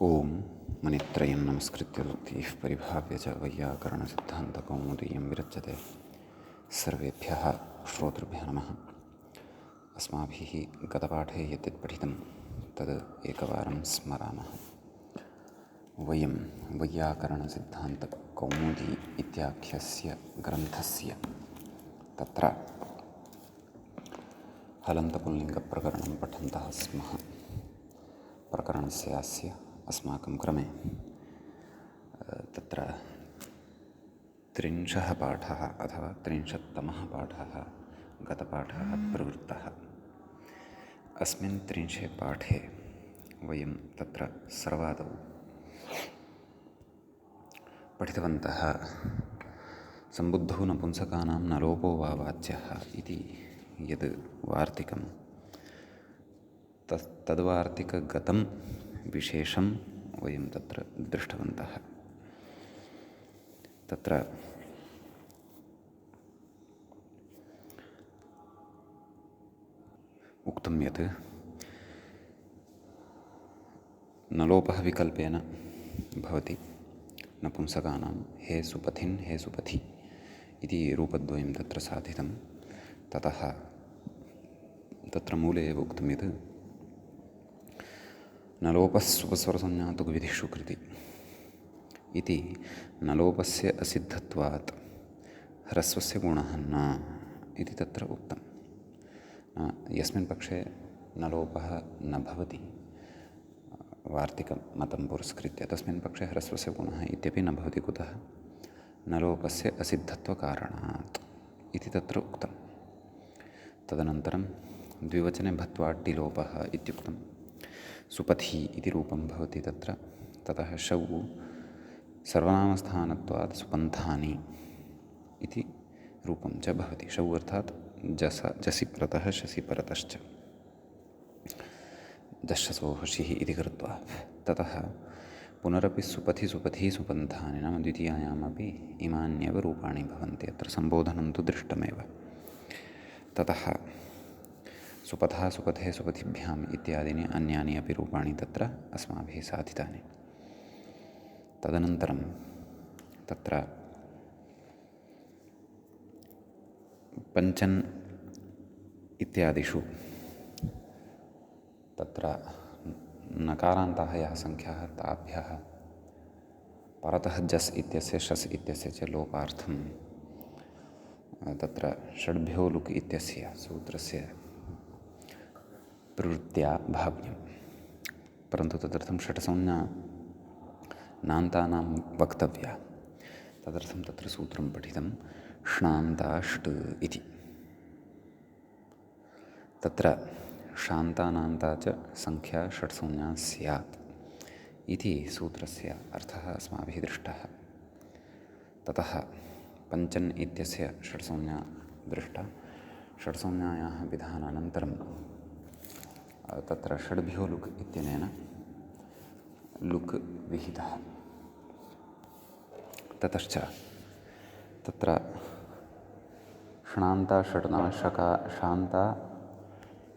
ओम मणित्रयं नमस्कृत्य लोक्तिः परिभाव्य च वैयाकरणसिद्धान्तकौमुदीयं विरच्यते। सर्वेभ्यः श्रोतृभ्यः नमः। अस्माभिः गतपाठे यद्यत् पठितं तद् एकवारं स्मरामः। वयं वैयाकरणसिद्धान्तकौमुदी इत्याख्यस्य ग्रन्थस्य तत्र हलन्तपुल्लिङ्गप्रकरणं पठन्तः स्मः। प्रकरणस्यास्य अस्माकं क्रमे तत्र 30 पाठः अथवा 30तमः पाठः गतपाठः प्रवृत्तः। अस्मिन् 30 पाठे वयं तत्र सर्वादौ पठितवन्तः सम्बुद्धौ नपुंसकानां न लोपो वा वाच्यः इति यद् वार्तिकं तद्वार्तिकगतं विशेषं वयं तत्र दृष्टवन्तः। तत्र उक्तं यत् न लोपः विकल्पेन भवति नपुंसकानां हे सुपथिन् हे सुपथि इति रूपद्वयं तत्र साधितं। ततः तत्र मूले एव उक्तं यत् न लोपः सुपस्वरसंज्ञा तु विधिषु कृति इति न लोपस्य असिद्धत्वात् ह्रस्वस्य गुणः न इति तत्र उक्तं। यस्मिन् पक्षे न लोपः न भवति वार्तिकमतं पुरस्कृत्य तस्मिन् पक्षे ह्रस्वस्य गुणः इत्यपि न भवति। कुतः? न लोपस्य असिद्धत्वकारणात् इति तत्र उक्तं। तदनन्तरं द्विवचने भत्वाट्टि लोपः इत्युक्तं। सुपथि इति रूपं भवति तत्र। ततः शौ सर्वनामस्थानत्वात् सुपन्थानि इति रूपं च भवति। शौ अर्थात् जसि परतः शसि परतश्च जश्शसो हसिः इति कृत्वा। ततः पुनरपि सुपथि सुपथि सुपन्थानि नाम द्वितीयायामपि इमान्येव रूपाणि भवन्ति। अत्र सम्बोधनं तु दृष्टमेव। ततः सुपथा सुपथे सुपथिभ्याम् इत्यादीनि अन्यानि अपि रूपाणि तत्र अस्माभिः साधितानि। तदनन्तरं तत्र पञ्चन् इत्यादिषु तत्र नकारान्ताः याः संख्याः ताभ्यः परतः जस् इत्यस्य शस् इत्यस्य च लोपार्थं तत्र षड्भ्यो लुक् इत्यस्य सूत्रस्य प्रवृत्त्या भाव्यं। परन्तु तदर्थं षट्संज्ञा नान्तानां वक्तव्या। तदर्थं तत्र सूत्रं पठितं श्नान्ताष्ट इति। तत्र शान्तानान्ता च संख्या षट्संज्ञा स्यात् इति सूत्रस्य अर्थः अस्माभिः दृष्टः। ततः पञ्चन् इत्यस्य षट्संज्ञा दृष्टा। षट्संज्ञायाः विधानानन्तरं तत्र षड्भ्यो लुक् इत्यनेन लुक् विहितः। ततश्च तत्र श्नान्ता षट् नाम शान्ता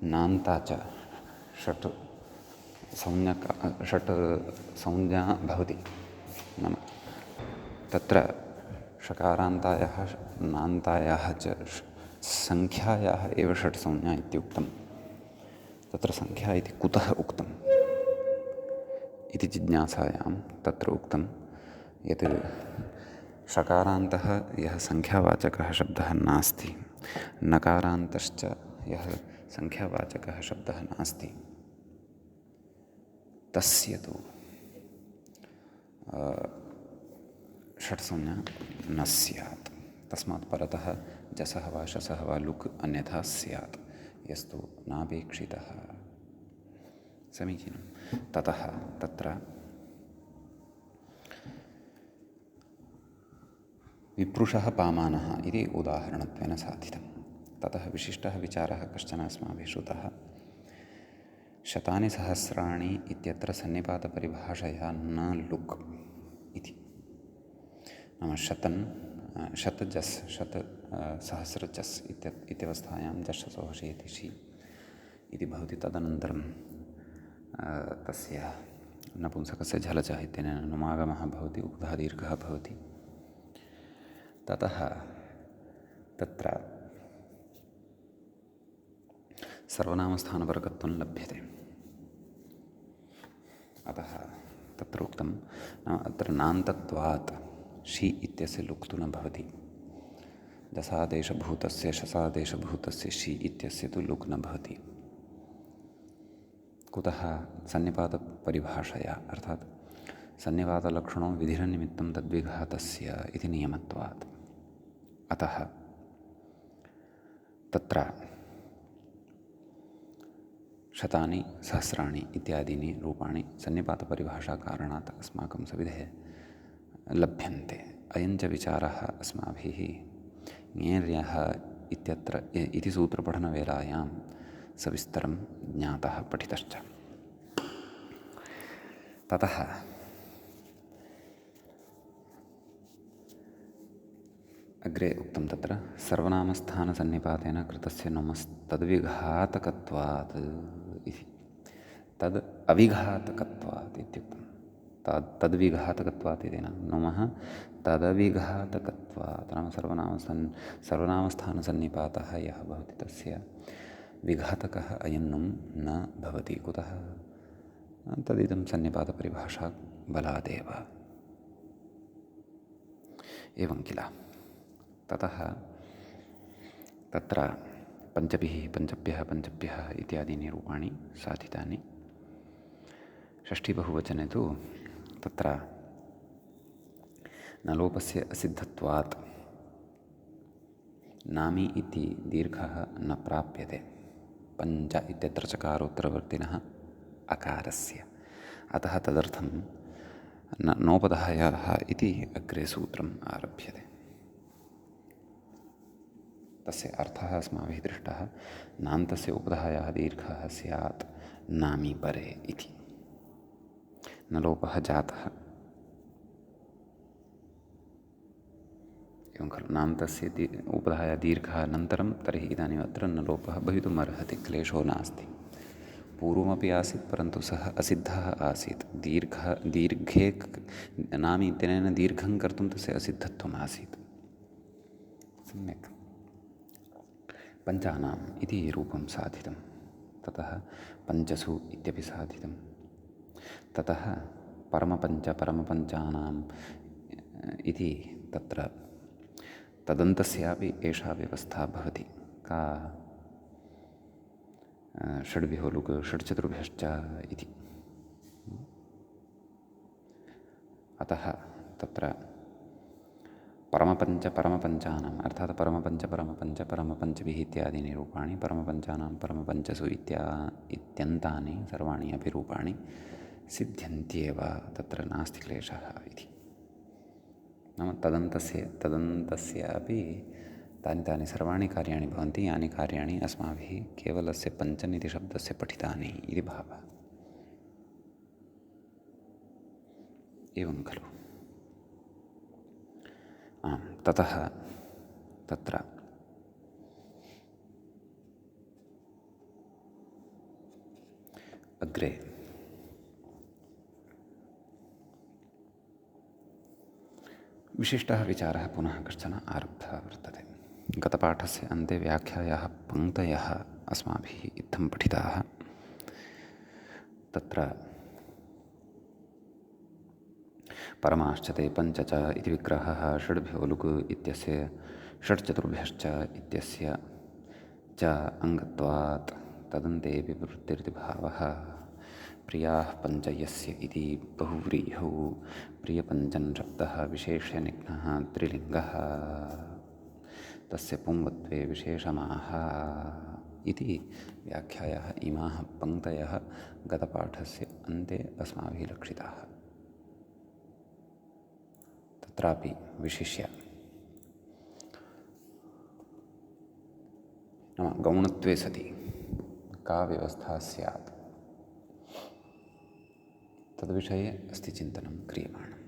नान्ता च षट् संज्ञा भवति। नाम तत्र षकारान्तायाः नान्तायाः च संख्यायाः एव षट् संज्ञा इत्युक्तं। तत्र संख्या इति कुतः उक्तम् इति जिज्ञासायां तत्र उक्तं यत् षकारान्तः यः संख्यावाचकः शब्दः नास्ति, नकारान्तश्च यः संख्यावाचकः शब्दः नास्ति, तस्य तु षट्संज्ञा न स्यात्। तस्मात् परतः जसः वा शसः वा लुक् अन्यथा स्यात्, यस्तु नापेक्षितः। समीचीनं। ततः तत्र विप्रुषः पामानः इति उदाहरणत्वेन साधितं। ततः विशिष्टः विचारः कश्चन अस्माभिः श्रुतः। शतानि सहस्राणि इत्यत्र सन्निपातपरिभाषया न लुक् इति। नाम शत जस् शत सहस्र जस् इत्यवस्थायां जश्शसो हसि इति भवति। तदनन्तरं तस्य नपुंसकस्य झलचः इत्यनेन नुमागमः भवति, उपधा दीर्घः भवति। ततः तत्र सर्वनामस्थानपरकत्वं लभ्यते। अतः तत्र उक्तं नाम अत्र नान्तत्वात् षि इत्यस्य लुक्तु न भवति। दशादेशभूतस्य शसादेशभूतस्य षि इत्यस्य तु लुक् न भवति। कुतः? सन्निपातपरिभाषया, अर्थात् सन्निपातलक्षणो विधिरनिमित्तं तद्विघातस्य इति नियमत्वात्। अतः तत्र शतानि सहस्राणि इत्यादीनि रूपाणि सन्निपातपरिभाषाकारणात् अस्माकं सविधे लभ्यन्ते। अयञ्च विचारः अस्माभिः ज्ञेयः इत्यत्र इति सूत्रपठनवेलायां सविस्तरं ज्ञातः पठितश्च। ततः अग्रे उक्तं तत्र सर्वनामस्थानसन्निपातेन कृतस्य नमस्तद्विघातकत्वात् इति। तद् अविघातकत्वात् इत्युक्तं। तद्विघातकत्वात् इति न नुमः तदविघातकत्वात्, नाम सर्वनामस्थानसन्निपातः यः भवति तस्य विघातकः अयं नुम् न भवति। कुतः? तदिदं सन्निपातपरिभाषा बलादेव। एवं किल। ततः तत्र पञ्चभ्यः इत्यादीनि रूपाणि साधितानि। षष्ठीबहुवचने तु तत्र नलोपस्य असिद्धत्वात् नामी इति दीर्घः न प्राप्यते। पञ्च इत्यत्र चकारोत्तरवर्तिनः अकारस्य, अतः तदर्थं नोपधायाः इति अग्रे सूत्रम् आरभ्यते। तस्य अर्थः अस्माभिः दृष्टः। नान्तस्य उपधायाः दीर्घः स्यात् नामी परे इति। न लोपः जातः। एवं खलु। नान्तस्य उपधाया दीर्घः अनन्तरं तर्हि इदानीम् अत्र न लोपः भवितुम् अर्हति, क्लेशो नास्ति। पूर्वमपि आसीत्, परन्तु सः असिद्धः आसीत्। दीर्घे नामी इत्यनेन दीर्घं कर्तुं तस्य असिद्धत्वम् आसीत्। सम्यक्। पञ्चानाम् इति रूपं साधितं। ततः पञ्चसु इत्यपि साधितं। ततः परमपञ्चानाम् इति तत्र तदन्तस्यापि एषा व्यवस्था भवति। का? षड्भ्यो लुक् षड्चतुर्भ्यश्च इति। अतः तत्र परमपञ्चानाम् अर्थात् परमपञ्चभिः इत्यादीनि रूपाणि, परमपञ्चसु इत्यन्तानि सर्वाणि अपि रूपाणि सिद्ध्यन्त्येव, तत्र नास्ति क्लेशः इति। नाम तदन्तस्यापि तानि सर्वाणि कार्याणि भवन्ति, यानि कार्याणि अस्माभिः केवलस्य पञ्चन् इति शब्दस्य पठितानि इति भावः। एवं खलु। ततः तत्र अग्रे विशिष्टः विचारः पुनः कश्चन आरब्धः वर्तते। गतपाठस्य अन्ते व्याख्यायाः पङ्क्तयः अस्माभिः इत्थं पठिताः। तत्र परमाश्चते पञ्च च इति विग्रहः षड्भ्यो लुक् इत्यस्य षड्चतुर्भ्यश्च इत्यस्य च अङ्गत्वात् तदन्ते विवृत्तिरिति भावः। प्रियाः पञ्चयस्य इति बहुव्रीहौ प्रियपञ्चन् शब्दः विशेष्यनिघ्नः त्रिलिङ्गः तस्य पुंवत्वे विशेषमाः इति व्याख्यायाः इमाः पङ्क्तयः गतपाठस्य अन्ते अस्माभिः लक्षिताः। तत्रापि विशिष्य नाम गौणत्वे सति का व्यवस्था स्यात् तद्विषये अस्ति चिन्तनं क्रियमाणं।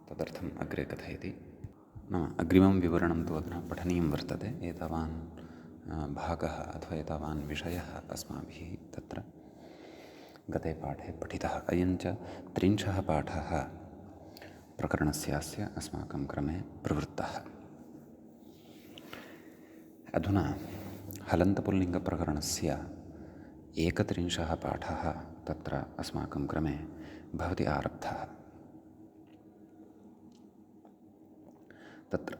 तदर्थम् अग्रे कथयति। नाम अग्रिमं विवरणं तु अधुना पठनीयं वर्तते। एतावान् भागः अथवा एतावान् विषयः अस्माभिः तत्र गते पाठे पठितः। अयं च त्रिंशः पाठः प्रकरणस्यास्य अस्माकं क्रमे प्रवृत्तः। अधुना हलन्तपुल्लिङ्गप्रकरणस्य एकत्रिंशः पाठः तत्र अस्माकं क्रमे भवति आरब्धः। तत्र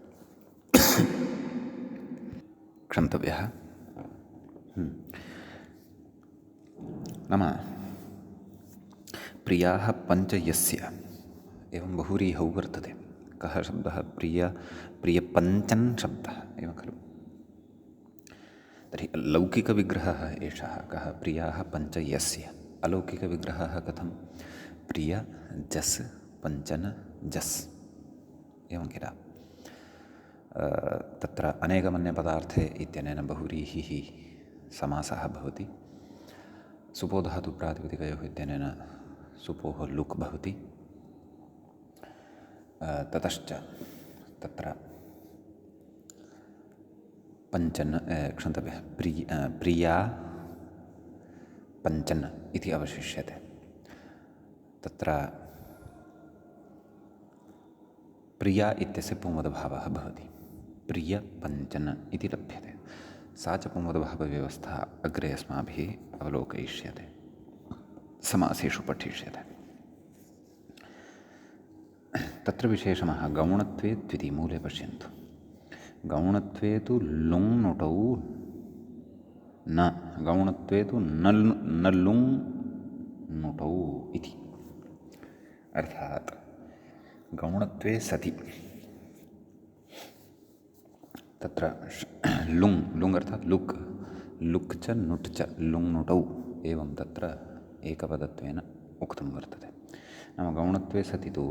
क्षन्तव्यः नाम प्रियाः पञ्च यस्य एवं बहुव्रीहौ वर्तते। कः शब्दः? प्रियपञ्चन् शब्दः एवं खलु। तर्हि लौकिकविग्रहः एषः कः? प्रियाः पञ्च यस्य। अलौकिकविग्रहः कथं? प्रिय जस् पञ्चन जस् एवं किल। तत्र अनेकमन्यपदार्थे इत्यनेन बहुव्रीहिः समासः भवति। सुपोधातु प्रातिपदिकयोः इत्यनेन सुपोः लुक् भवति। ततश्च तत्र पञ्चन् क्षन्तव्यः प्रिया पञ्चन् इति अवशिष्यते। तत्र प्रिया इत्यस्य पुंवदभावः भवति, प्रियपञ्चन् इति लभ्यते। सा च पुंवदभावव्यवस्था अग्रे अस्माभिः अवलोकयिष्यते, समासेषु पठिष्यते। तत्र विशेषणः गौणत्वे द्विति मूले पश्यन्तु। गौणत्वे तु लुङ् नुटौ न, गौणत्वे तु न लुङ् नुटौ इति। अर्थात् गौणत्वे सति तत्र लुङ् अर्थात् लुक् च नुट् च लुङ् नुटौ एवं तत्र एकपदत्वेन उक्तं वर्तते। नाम गौणत्वे सति तु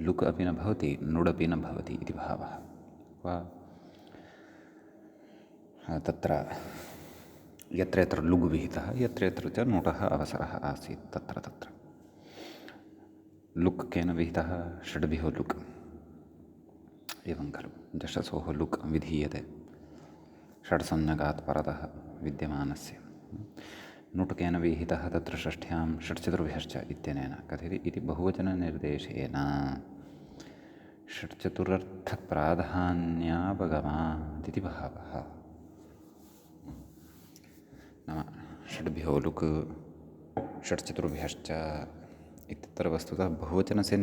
लुक् अपि न भवति, नुडपि न भवति इति भावः। वा तत्र यत्र यत्र लुग् विहितः यत्र यत्र च नुटः अवसरः आसीत् तत्र तत्र लुक् केन विहितः? षड्भिः लुक् एवं खलु। जषसोः लुक् विधीयते षड्संज्ञकात् परतः विद्यमानस्य। नुट् केन विहितः? तत्र षष्ठ्यां षट्चतुर्भ्यश्च इत्यनेन कथयति इति बहुवचननिर्देशेन षट्चतुरर्थप्राधान्यापगमात् इति भावः। नाम षड्भ्यो लुक् षट्चतुर्भ्यश्च इत्यत्र वस्तुतः बहुवचनस्य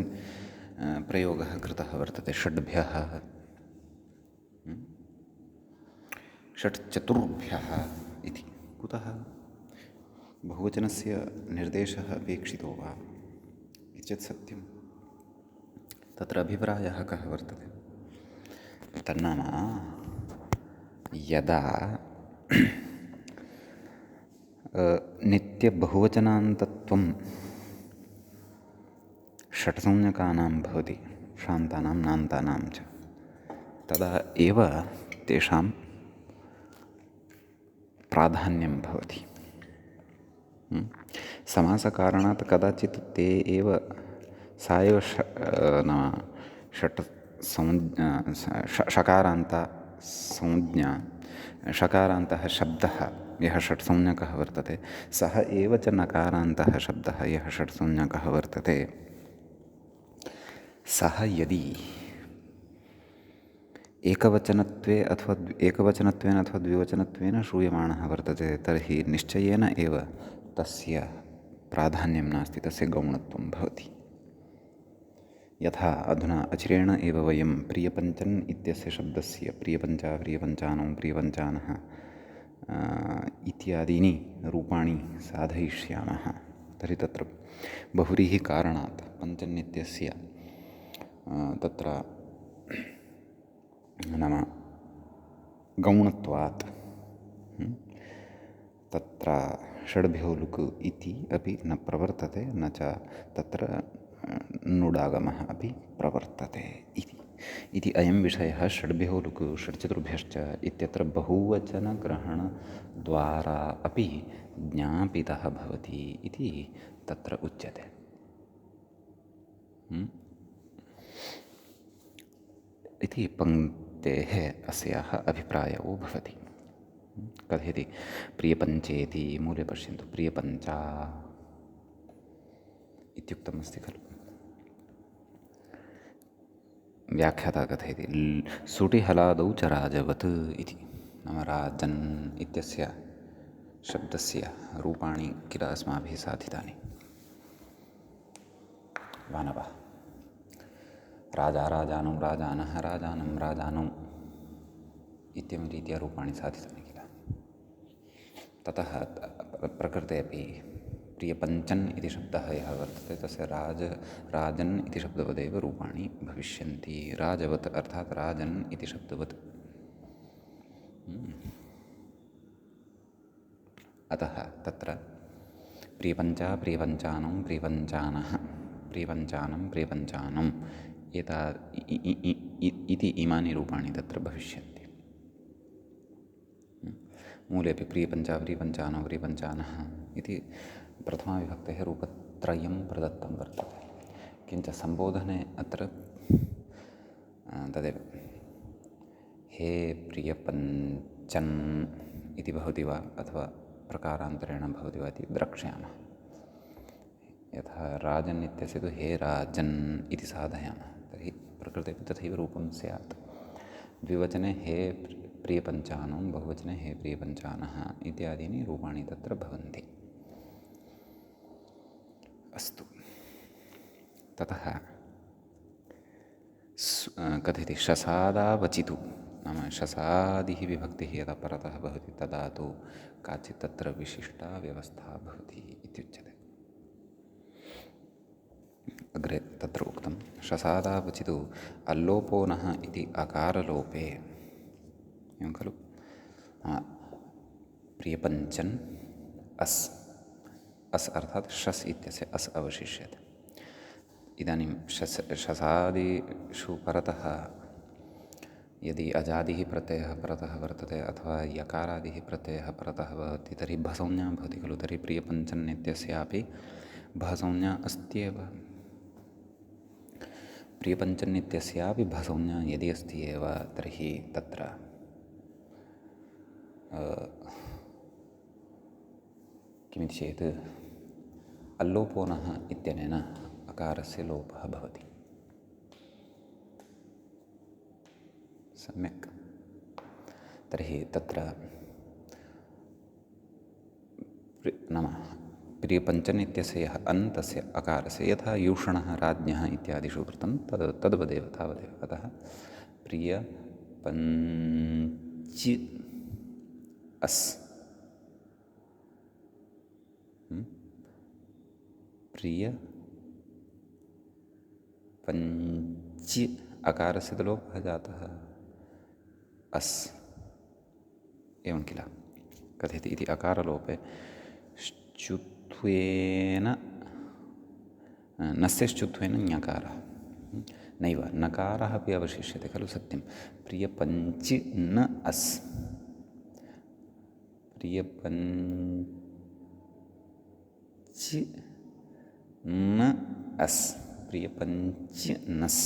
प्रयोगः कृतः वर्तते। षड्भ्यः षट्चतुर्भ्यः इति कुतः बहुवचनस्य निर्देशः अपेक्षितो वा इत्येतत् सत्यं। तत्र अभिप्रायः कः वर्तते? तन्नाम यदा नित्यबहुवचनान्तत्वं षट्संज्ञकानां भवति, शान्तानां नान्तानां च, तदा एव तेषां प्राधान्यं भवति। समासकारणात् कदाचित् ते एव सा एव नाम षकारान्ता संज्ञा, षकारान्तः शब्दः यः षट्संज्ञकः वर्तते सः एव च नकारान्तः शब्दः यः षट्संज्ञकः वर्तते। सः यदि एकवचनत्वेन अथवा द्विवचनत्वेन श्रूयमाणः वर्तते तर्हि निश्चयेन एव तस्य प्राधान्यं नास्ति, तस्य गौणत्वं भवति। यथा अधुना अचिरेण एव वयं प्रियपञ्चन् इत्यस्य शब्दस्य प्रियपञ्चा, प्रियपञ्चानौ, प्रियपञ्चानः इत्यादीनि रूपाणि साधयिष्यामः। तर्हि तत्र बहुव्रीहिकारणात् पञ्चन् इत्यस्य तत्र नाम गौणत्वात् तत्र षड्भ्यो लुक् इति अपि न प्रवर्तते, न च तत्र नुडागमः अपि प्रवर्तते इति अयं विषयः षड्भ्यो लुक् षट्चतुर्भ्यश्च इत्यत्र बहुवचनग्रहणद्वारा अपि ज्ञापितः भवति इति तत्र उच्यते। इति पङ्क्तेः अस्याः अभिप्रायो भवति। कथयति प्रियपञ्चेति मूले पश्यन्तु, प्रियपञ्चा इत्युक्तमस्ति खलु। व्याख्याता कथयति सुटिहलादौ च राजवत् इति। नाम राजन् इत्यस्य शब्दस्य रूपाणि किल अस्माभिः साधितानि। वानवः, राजा राजानं राजानः राजानं राजानौ इत्येवं रीत्या रूपाणि साधितानि किल। ततः प्रकृते अपि प्रियपञ्चन् इति शब्दः यः वर्तते तस्य राजन् इति शब्दवदेव रूपाणि भविष्यन्ति। राजवत् अर्थात् राजन् इति शब्दवत्। अतः तत्र प्रियपञ्चा प्रियपञ्चानं प्रियपञ्चानः प्रियपञ्चानं प्रियपञ्चानम् इति इमानि रूपाणि तत्र भविष्यन्ति। मूलेपि प्रियपञ्चा प्रियपञ्चानो प्रियपञ्चानः इति प्रथमाविभक्तेः रूपत्रयं प्रदत्तं वर्तते। किञ्च सम्बोधने अत्र तदेव हे प्रियपञ्चन् इति भवति वा अथवा प्रकारान्तरेण भवति वा इति द्रक्ष्यामः। यथा राजन् इत्यस्य तु हे राजन् इति साधयामः, तर्हि प्रकृते तथैव रूपं स्यात्। द्विवचने हे प्रियपञ्चानो, बहुवचने हे प्रियपञ्चानः इत्यादीनि रूपाणि तत्र भवन्ति। अस्तु, ततः कथयति शसादावचितु। नाम शसादिः विभक्तिः यदा परतः भवति तदा तु काचित् तत्र विशिष्टा व्यवस्था भवति इत्युच्यते। अग्रे तत्र उक्तं शसादावचितु अल्लोपो नः इति अकारलोपे। एवं खलु। प्रियपञ्चन् अस् अस् अर्थात् शस् इत्यस्य अस् अवशिष्यते। इदानीं शसादिषु परतः यदि अजादिः प्रत्ययः परतः वर्तते अथवा यकारादिः प्रत्ययः परतः भवति तर्हि भसंज्ञा भवति खलु। तर्हि प्रियपञ्चन् इत्यस्यापि भसंज्ञा अस्त्येव। प्रियपञ्चन् इत्यस्यापि भसंज्ञा यदि अस्ति एव तर्हि तत्र किमिति चेत् अल्लोपो नः इत्यनेन अकारस्य लोपः भवति। सम्यक्। तर्हि तत्र नाम प्रियपञ्चन् इत्यस्य यः अन्तस्य अकारस्य यथा यूषणः राज्ञः इत्यादिषु कृतं तद्वदेव तावदेव। अतः प्रियपञ्चि अस् प्रियपञ्चि अकारस्य तु लोपः जातः अस् एवं किल। कथयति इति अकारलोपे श्चुत्वेन नस्य श्चुत्वेन ञकारः नैव नकारः अपि अवशिष्यते खलु। सत्यं। प्रियपञ्चि न अस् प्रियपञ्चि न अस् प्रियपञ्चि नस्।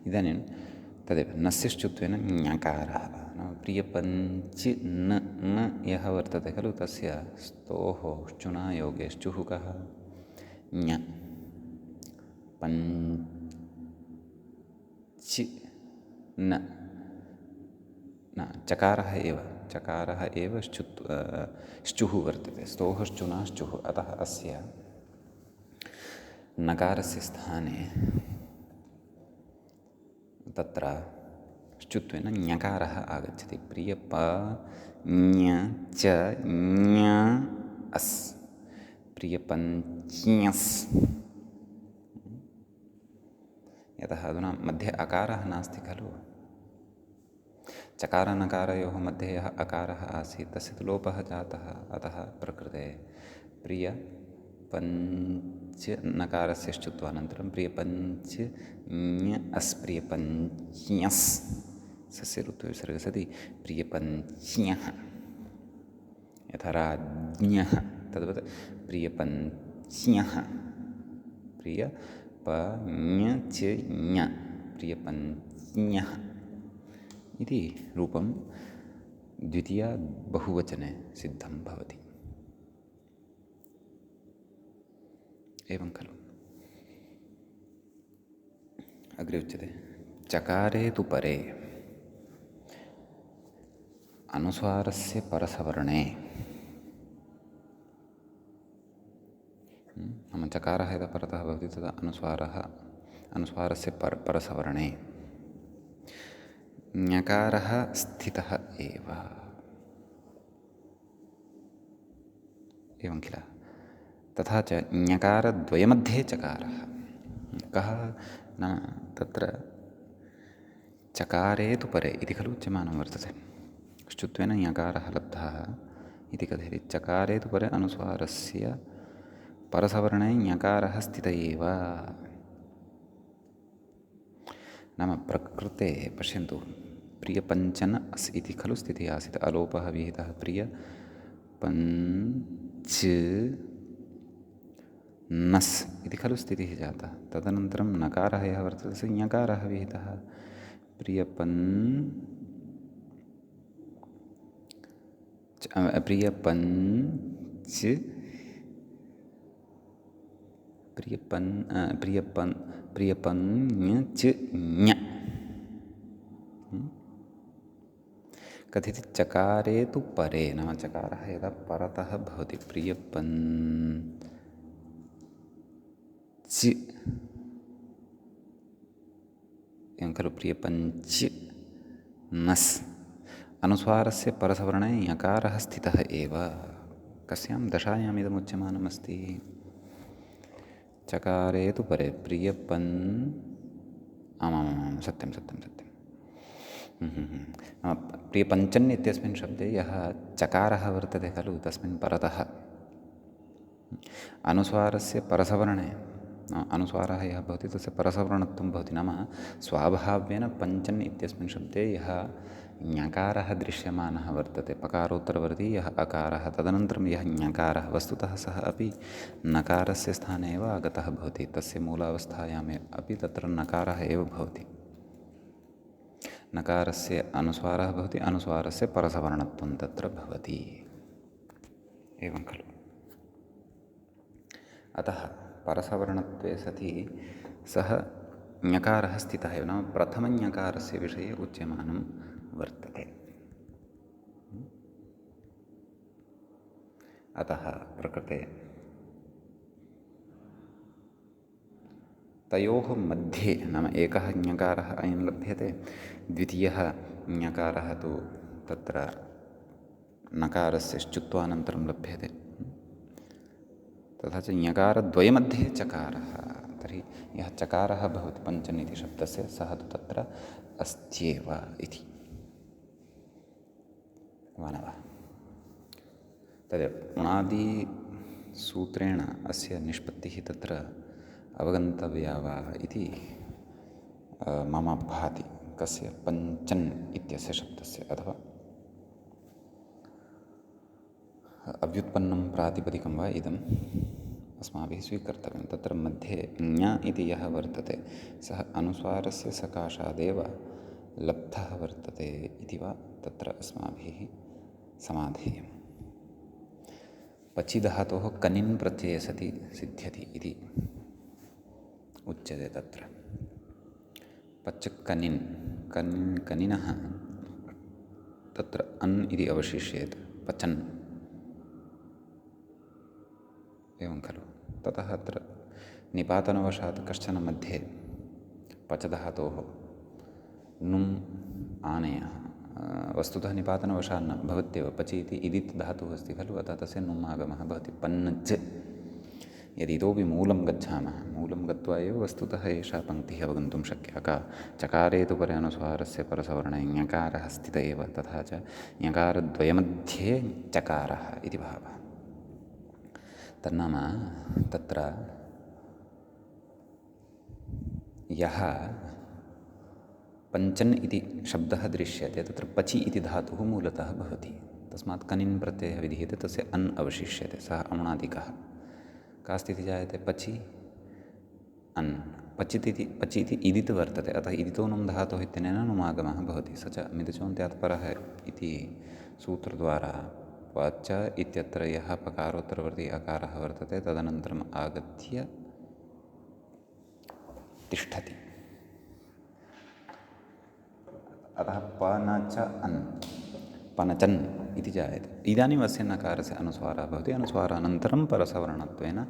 इदानीं तदेव नस्य श्चुत्वेन ञकारः नाम प्रियपञ्चि न यः वर्तते खलु तस्य स्तोः श्चुना योगे श्चुः कः ञ पञ्चि न चकारः एव श्चुः वर्तते। स्तोः श्चुना श्चुः। अतः अस्य नकारस्य स्थाने तत्र श्चुत्वेन ञकारः आगच्छति। प्रियपञ्च ञ अस् प्रियपञ्च्यस्। यतः अधुना मध्ये अकारः नास्ति खलु। चकारनकारयोः मध्ये यः अकारः आसीत् तस्य तु लोपः जातः। अतः प्रकृते प्रियपञ्च नकारस्य श्चुत्वानन्तरं प्रियपञ्च ञ अस् प्रियपञ्च्यस् सस्य ऋत्वविसर्गः सति प्रियपञ्च्यः। यथा राज्ञः तद्वत् प्रियपञ्च्यः प्रियपञ्च्य प्रियपञ्च्यः इति रूपं द्वितीया बहुवचने सिद्धं भवति। एवं खलु। अग्रे उच्यते चकारे तु परे अनुस्वारस्य परसवर्णे नाम चकारः यदा परतः भवति तदा अनुस्वारस्य परसवर्णे ञकारः स्थितः एव एवं किल। तथा च ञकारद्वयमध्ये चकारः कः नाम तत्र चकारे तु परे इति खलु उच्यमानं वर्तते। श्चुत्वेन ञकारः लब्धः इति कथयति। चकारे तु परे अनुस्वारस्य परसवर्णे ञकारः स्थित एव नाम प्रकृते पश्यन्तु प्रियपञ्चन अस् इति खलु स्थितिः आसीत्। अलोपः विहितः प्रियपञ्च नस् इति खलु स्थितिः जाता। तदनन्तरं नकारः यः वर्तते स ञकारः विहितः प्रियपञ्च ञ कथित चकारे तु परे नाम चकारः यदा परतः भवति प्रियपञ्च एवं खलु प्रियपञ्च नस् अनुस्वारस्य परसवर्णे ञकारः स्थितः एव कस्यां दशायाम् इदमुच्यमानमस्ति। चकारे तु परे आमामां सत्यं प्रियपञ्चन् इत्यस्मिन् शब्दे यः चकारः वर्तते खलु तस्मिन् परतः अनुस्वारस्य परसवर्णे अनुस्वारः यः भवति तस्य परसवर्णत्वं भवति। नाम स्वाभाव्येन पञ्चन् इत्यस्मिन् शब्दे यः ञकारः दृश्यमानः वर्तते पकारोत्तरवर्ती यः अकारः तदनन्तरं यः ञकारः वस्तुतः सः अपि नकारस्य स्थाने एव आगतः भवति। तस्य मूलावस्थायाम् अपि तत्र नकारः एव भवति। नकारस्य अनुस्वारः भवति अनुस्वारस्य परसवर्णत्वं तत्र भवति एवं खलु। अतः परसवर्णत्वे सति सः ञकारः स्थितः एव नाम प्रथमञकारस्य विषये उच्यमानं वर्तते। अतः प्रकृते तयोः मध्ये नाम एकः ञकारः अयं लभ्यते द्वितीयः ञकारः तु तत्र नकारस्य श्चुत्वानन्तरं लभ्यते। तथा च ञकारद्वयमध्ये चकारः तर्हि यः चकारः भवति पञ्चन् इति शब्दस्य सः तु तत्र अस्त्येव इति मानवः। तदेव उणादिसूत्रेण अस्य निष्पत्तिः तत्र अवगन्तव्या वा इति मम भाति। कस्य पञ्चन् इत्यस्य शब्दस्य अथवा अव्युत्पन्नं प्रातिपदिकं वा इदम् अस्माभिः स्वीकर्तव्यं। तत्र मध्ये ञ इति यः वर्तते सः अनुस्वारस्य सकाशादेव लब्धः वर्तते इति वा तत्र अस्माभिः समाधेयम्। पचि धातोः कनिन् प्रत्यये सति सिद्ध्यति इति उच्यते। तत्र पच् कनिन् कनिनः तत्र अन् इति अवशिष्येत् पचन् एवं खलु। ततः अत्र निपातनवशात् कश्चन मध्ये पच धातोः नुम् आनयः वस्तुतः निपातनवशात् न भवत्येव पचि इति इदित् धातुः अस्ति खलु अतः तस्य नुम् आगमः भवति पन्नज्। यदि इतोपि मूलं गच्छामः मूलं गत्वा एव वस्तुतः एषा पङ्क्तिः अवगन्तुं शक्या का चकारे तु परे अनुस्वारस्य परसवर्णे ञकारः स्थित एव तथा च ञकारद्वयमध्ये चकारः इति भावः। तन्नाम तत्र यः पञ्चन् इति शब्दः दृश्यते तत्र पचि इति धातुः मूलतः भवति। तस्मात् कनिन् प्रत्ययः विधीयते तस्य अन् अवशिष्यते सः अणादिकः। का स्थितिः जायते पचि अन् पचि इति इदित् वर्तते अतः इदितो नुम् धातुः इत्यनेन नुमागमः भवति। स च मिदचोन्त्यात् परः इति सूत्रद्वारा वाच इत्यत्र यः पकारोत्तरवर्ती अकारः वर्तते तदनन्तरम् आगत्य तिष्ठति अतः पनच अन् पनचन् इति जायते। इदानीम् अस्य नकारस्य अनुस्वारः भवति, अनुस्वारानन्तरं परसवर्णत्वेन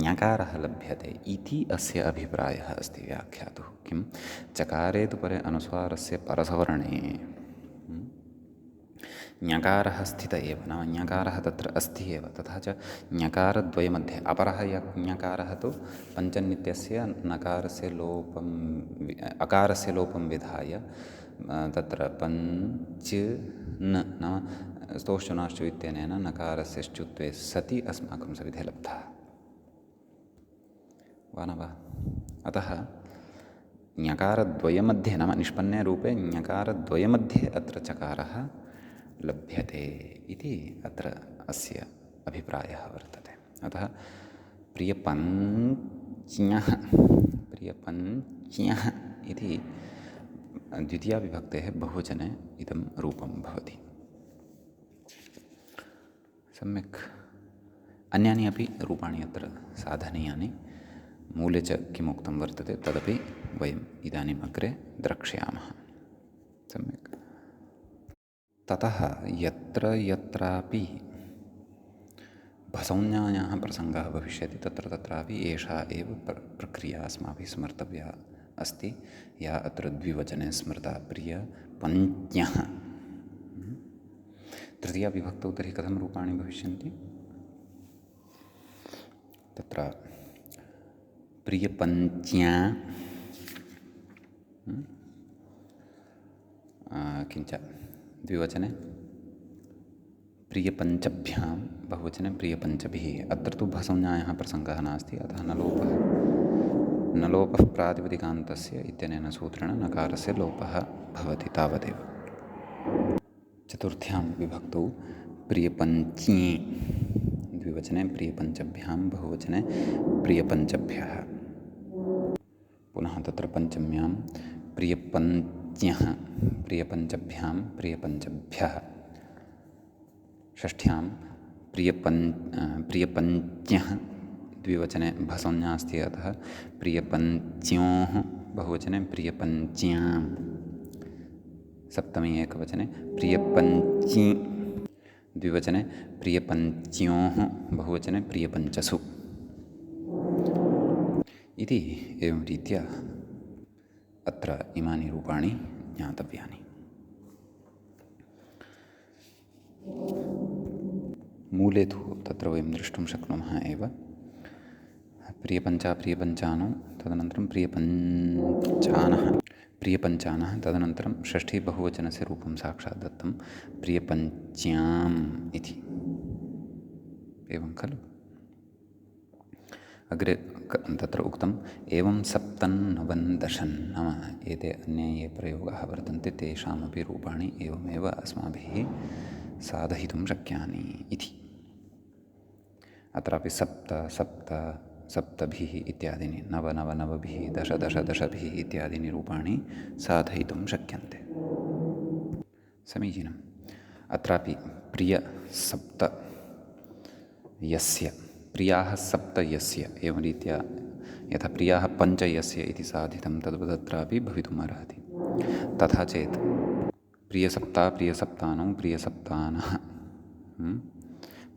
ञकारः लभ्यते इति अस्य अभिप्रायः अस्ति व्याख्यातुः। किं चकारे तु परे अनुस्वारस्य परसवर्णे ञकारः स्थित एव, नाम ञकारः तत्र अस्ति एव। तथा च ञकारद्वयमध्ये अपरः ञकारः तु पञ्चन्नित्यस्य नकारस्य लोपं अकारस्य लोपं विधाय तत्र पञ्च न नाम स्तोश्चुनाश्चु इत्यनेन नकारस्य श्चुत्वे सति अस्माकं सविधे लब्धः वा न वा। अतः ञकारद्वयमध्ये नाम निष्पन्ने रूपे ञकारद्वयमध्ये अत्र चकारः लभ्यते इति अत्र अस्य अभिप्रायः वर्तते। अतः प्रियपञ्च्ञः इति द्वितीयाविभक्तेः बहुवचने इदं रूपं भवति। सम्यक् अन्यानि अपि रूपाणि अत्र साधनीयानि, मूले च किमुक्तं वर्तते तदपि वयम् इदानीम् अग्रे द्रक्ष्यामः। सम्यक् ततः यत्र यत्रापि भसंज्ञायाः प्रसङ्गः भविष्यति तत्र तत्रापि एषा एव प्रक्रिया अस्माभिः स्मर्तव्या अस्ति, या अत्र द्विवचने स्मृता, प्रियपञ्च्ञः। तृतीया विभक्तौ तर्हि कथं रूपाणि भविष्यन्ति? तत्र प्रियपञ्च्ञा किञ्च द्विवचने प्रियपञ्चभ्यां, बहुवचने प्रियपञ्चभिः। अत्र तु भसंज्ञायाः प्रसङ्गः नास्ति, अतः न लोपः प्रातिपदिकान्तस्य इत्यनेन सूत्रेण नकारस्य लोपः भवति, तावदेव। चतुर्थ्यां विभक्तौ प्रियपञ्ची, द्विवचने प्रियपञ्चभ्यां, बहुवचने प्रियपञ्चभ्यः। पुनः तत्र पञ्चम्यां प्रियपञ्च्ञः, प्रियपञ्चभ्यां, प्रियपञ्चभ्यः। षष्ठ्यां प्रियपञ्च्ञः, द्विवचने भसंज्ञा अस्ति, अतः प्रियपञ्च्योः, बहुवचने प्रियपञ्च्यां। सप्तमी एकवचने प्रियपञ्ची, द्विवचने प्रियपञ्च्योः, बहुवचने प्रियपञ्चसु इति एवं रीत्या अत्र इमानि रूपाणि ज्ञातव्यानि। मूले तु तत्र वयं द्रष्टुं शक्नुमः एव, प्रियपञ्चानौ, तदनन्तरं प्रियपञ्चानः, तदनन्तरं षष्ठी बहुवचनस्य रूपं साक्षात् दत्तं प्रियपञ्च्याम् इति। एवं खलु? अग्रे तत्र उक्तम् एवं सप्तन्नवन्दशन्, नाम एते अन्ये ये प्रयोगाः वर्तन्ते तेषामपि रूपाणि एवमेव अस्माभिः साधयितुं शक्यानि इति। अत्रापि सप्तभिः इत्यादीनि, नवभिः, दशभिः इत्यादीनि रूपाणि साधयितुं शक्यन्ते। समीचीनम्। अत्रापि प्रियाः सप्त यस्य, एवं रीत्या यथा प्रियाः पञ्च यस्य इति साधितं तद्वदत्रापि भवितुम् अर्हति। तथा चेत् प्रियसप्तानौ, प्रियसप्तानः,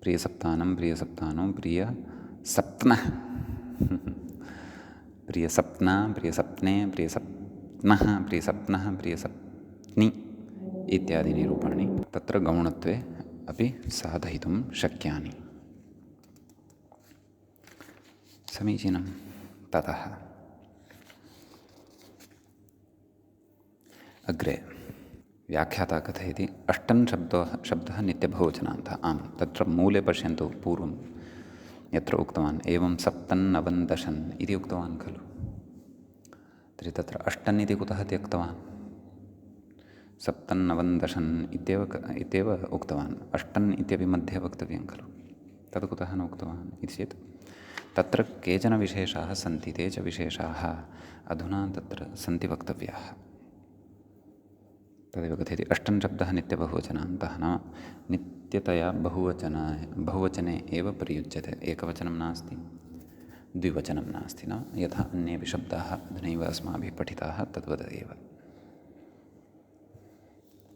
प्रियसप्तानौ, प्रियसप्नः, प्रियसप्ना, प्रियसप्ने, प्रियसप्नः, प्रियसप्नि इत्यादीनि रूपाणि तत्र गौणत्वे अपि साधयितुं शक्यानि। समीचीनं। ततः अग्रे व्याख्याता कथयति अष्टन् शब्दः नित्यबहुवचनान्तः। आम्, तत्र मूले पश्यन्तु, पूर्वं यत्र उक्तवान् एवं सप्तन्नवन्दशन् इति उक्तवान् खलु, तर्हि तत्र अष्टन् इति कुतः त्यक्तवान्? सप्तन्नवन्दशन् इत्येव उक्तवान्, अष्टन् इत्यपि मध्ये वक्तव्यं खलु, तद् कुतः न उक्तवान् इति चेत् तत्र केचन विशेषाः सन्ति, ते च विशेषाः अधुना तत्र सन्ति वक्तव्याः। तदेव कथयति अष्टन् शब्दः नित्यबहुवचनान्तः, नाम नित्यतया बहुवचने एव प्रयुज्यते, एकवचनं नास्ति, द्विवचनं नास्ति, न यथा अन्येपि शब्दाः अधुनैव अस्माभिः पठिताः तद्वदेव।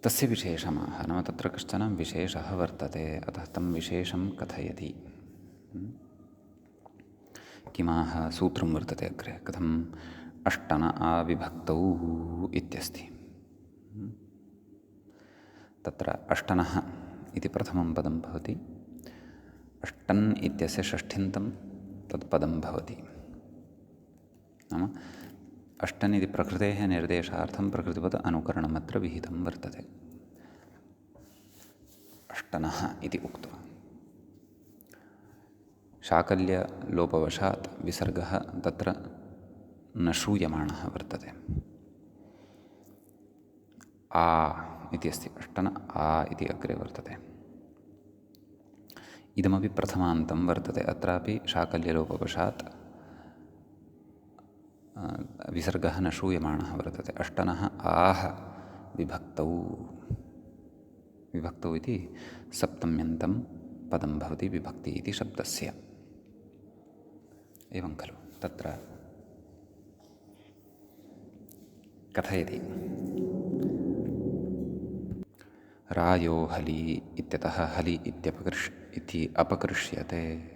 तस्य विशेषमाह नाम तत्र कश्चन विशेषः वर्तते, अतः तं विशेषं कथयति। किमाह सूत्रं वर्तते अग्रे, कथम् अष्टन आविभक्तौ इत्यस्ति। तत्र अष्टनः इति प्रथमं पदं भवति, अष्टन् इत्यस्य षष्ठ्यन्तं तत्पदं भवति। नाम अष्टन् इति प्रकृतेः निर्देशार्थं प्रकृतिपद अनुकरणमत्र विहितं वर्तते। अष्टनः इति उक्त्वा शाकल्यलोपवशात् विसर्गः तत्र न श्रूयमाणः वर्तते। आ इति अस्ति, अष्टन आ इति अग्रे वर्तते। इदमपि प्रथमान्तं वर्तते, अत्रापि शाकल्यलोपवशात् विसर्गः न श्रूयमाणः वर्तते। अष्टनः आह विभक्तौ, विभक्तौ इति सप्तम्यन्तं पदं भवति विभक्ति इति शब्दस्य। एवं खलु तत्र कथयति, रायो हलि इत्यतः हलि इति अपकृष्यते।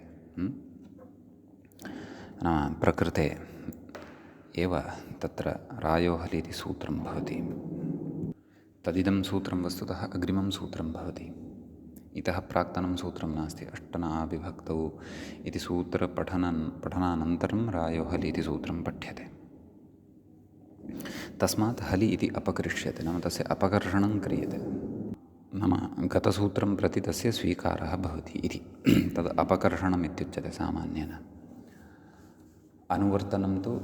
नाम प्रकृते एव तत्र रायो हलि इति सूत्रं भवति। तदिदं सूत्रं वस्तुतः अग्रिमं सूत्रं भवति। इतः प्राक्तनं सूत्रं नास्ति। अष्टना विभक्तौ इति सूत्रपठनानन्तरं रायो हलि इति सूत्रं पठ्यते। तस्मात् हलि इति अपकृष्यते, नाम तस्य अपकर्षणं क्रियते। नाम गतसूत्रं प्रति तस्य स्वीकारः भवति इति तद् अपकर्षणम् इत्युच्यते सामान्येन। अनुवर्तनं तु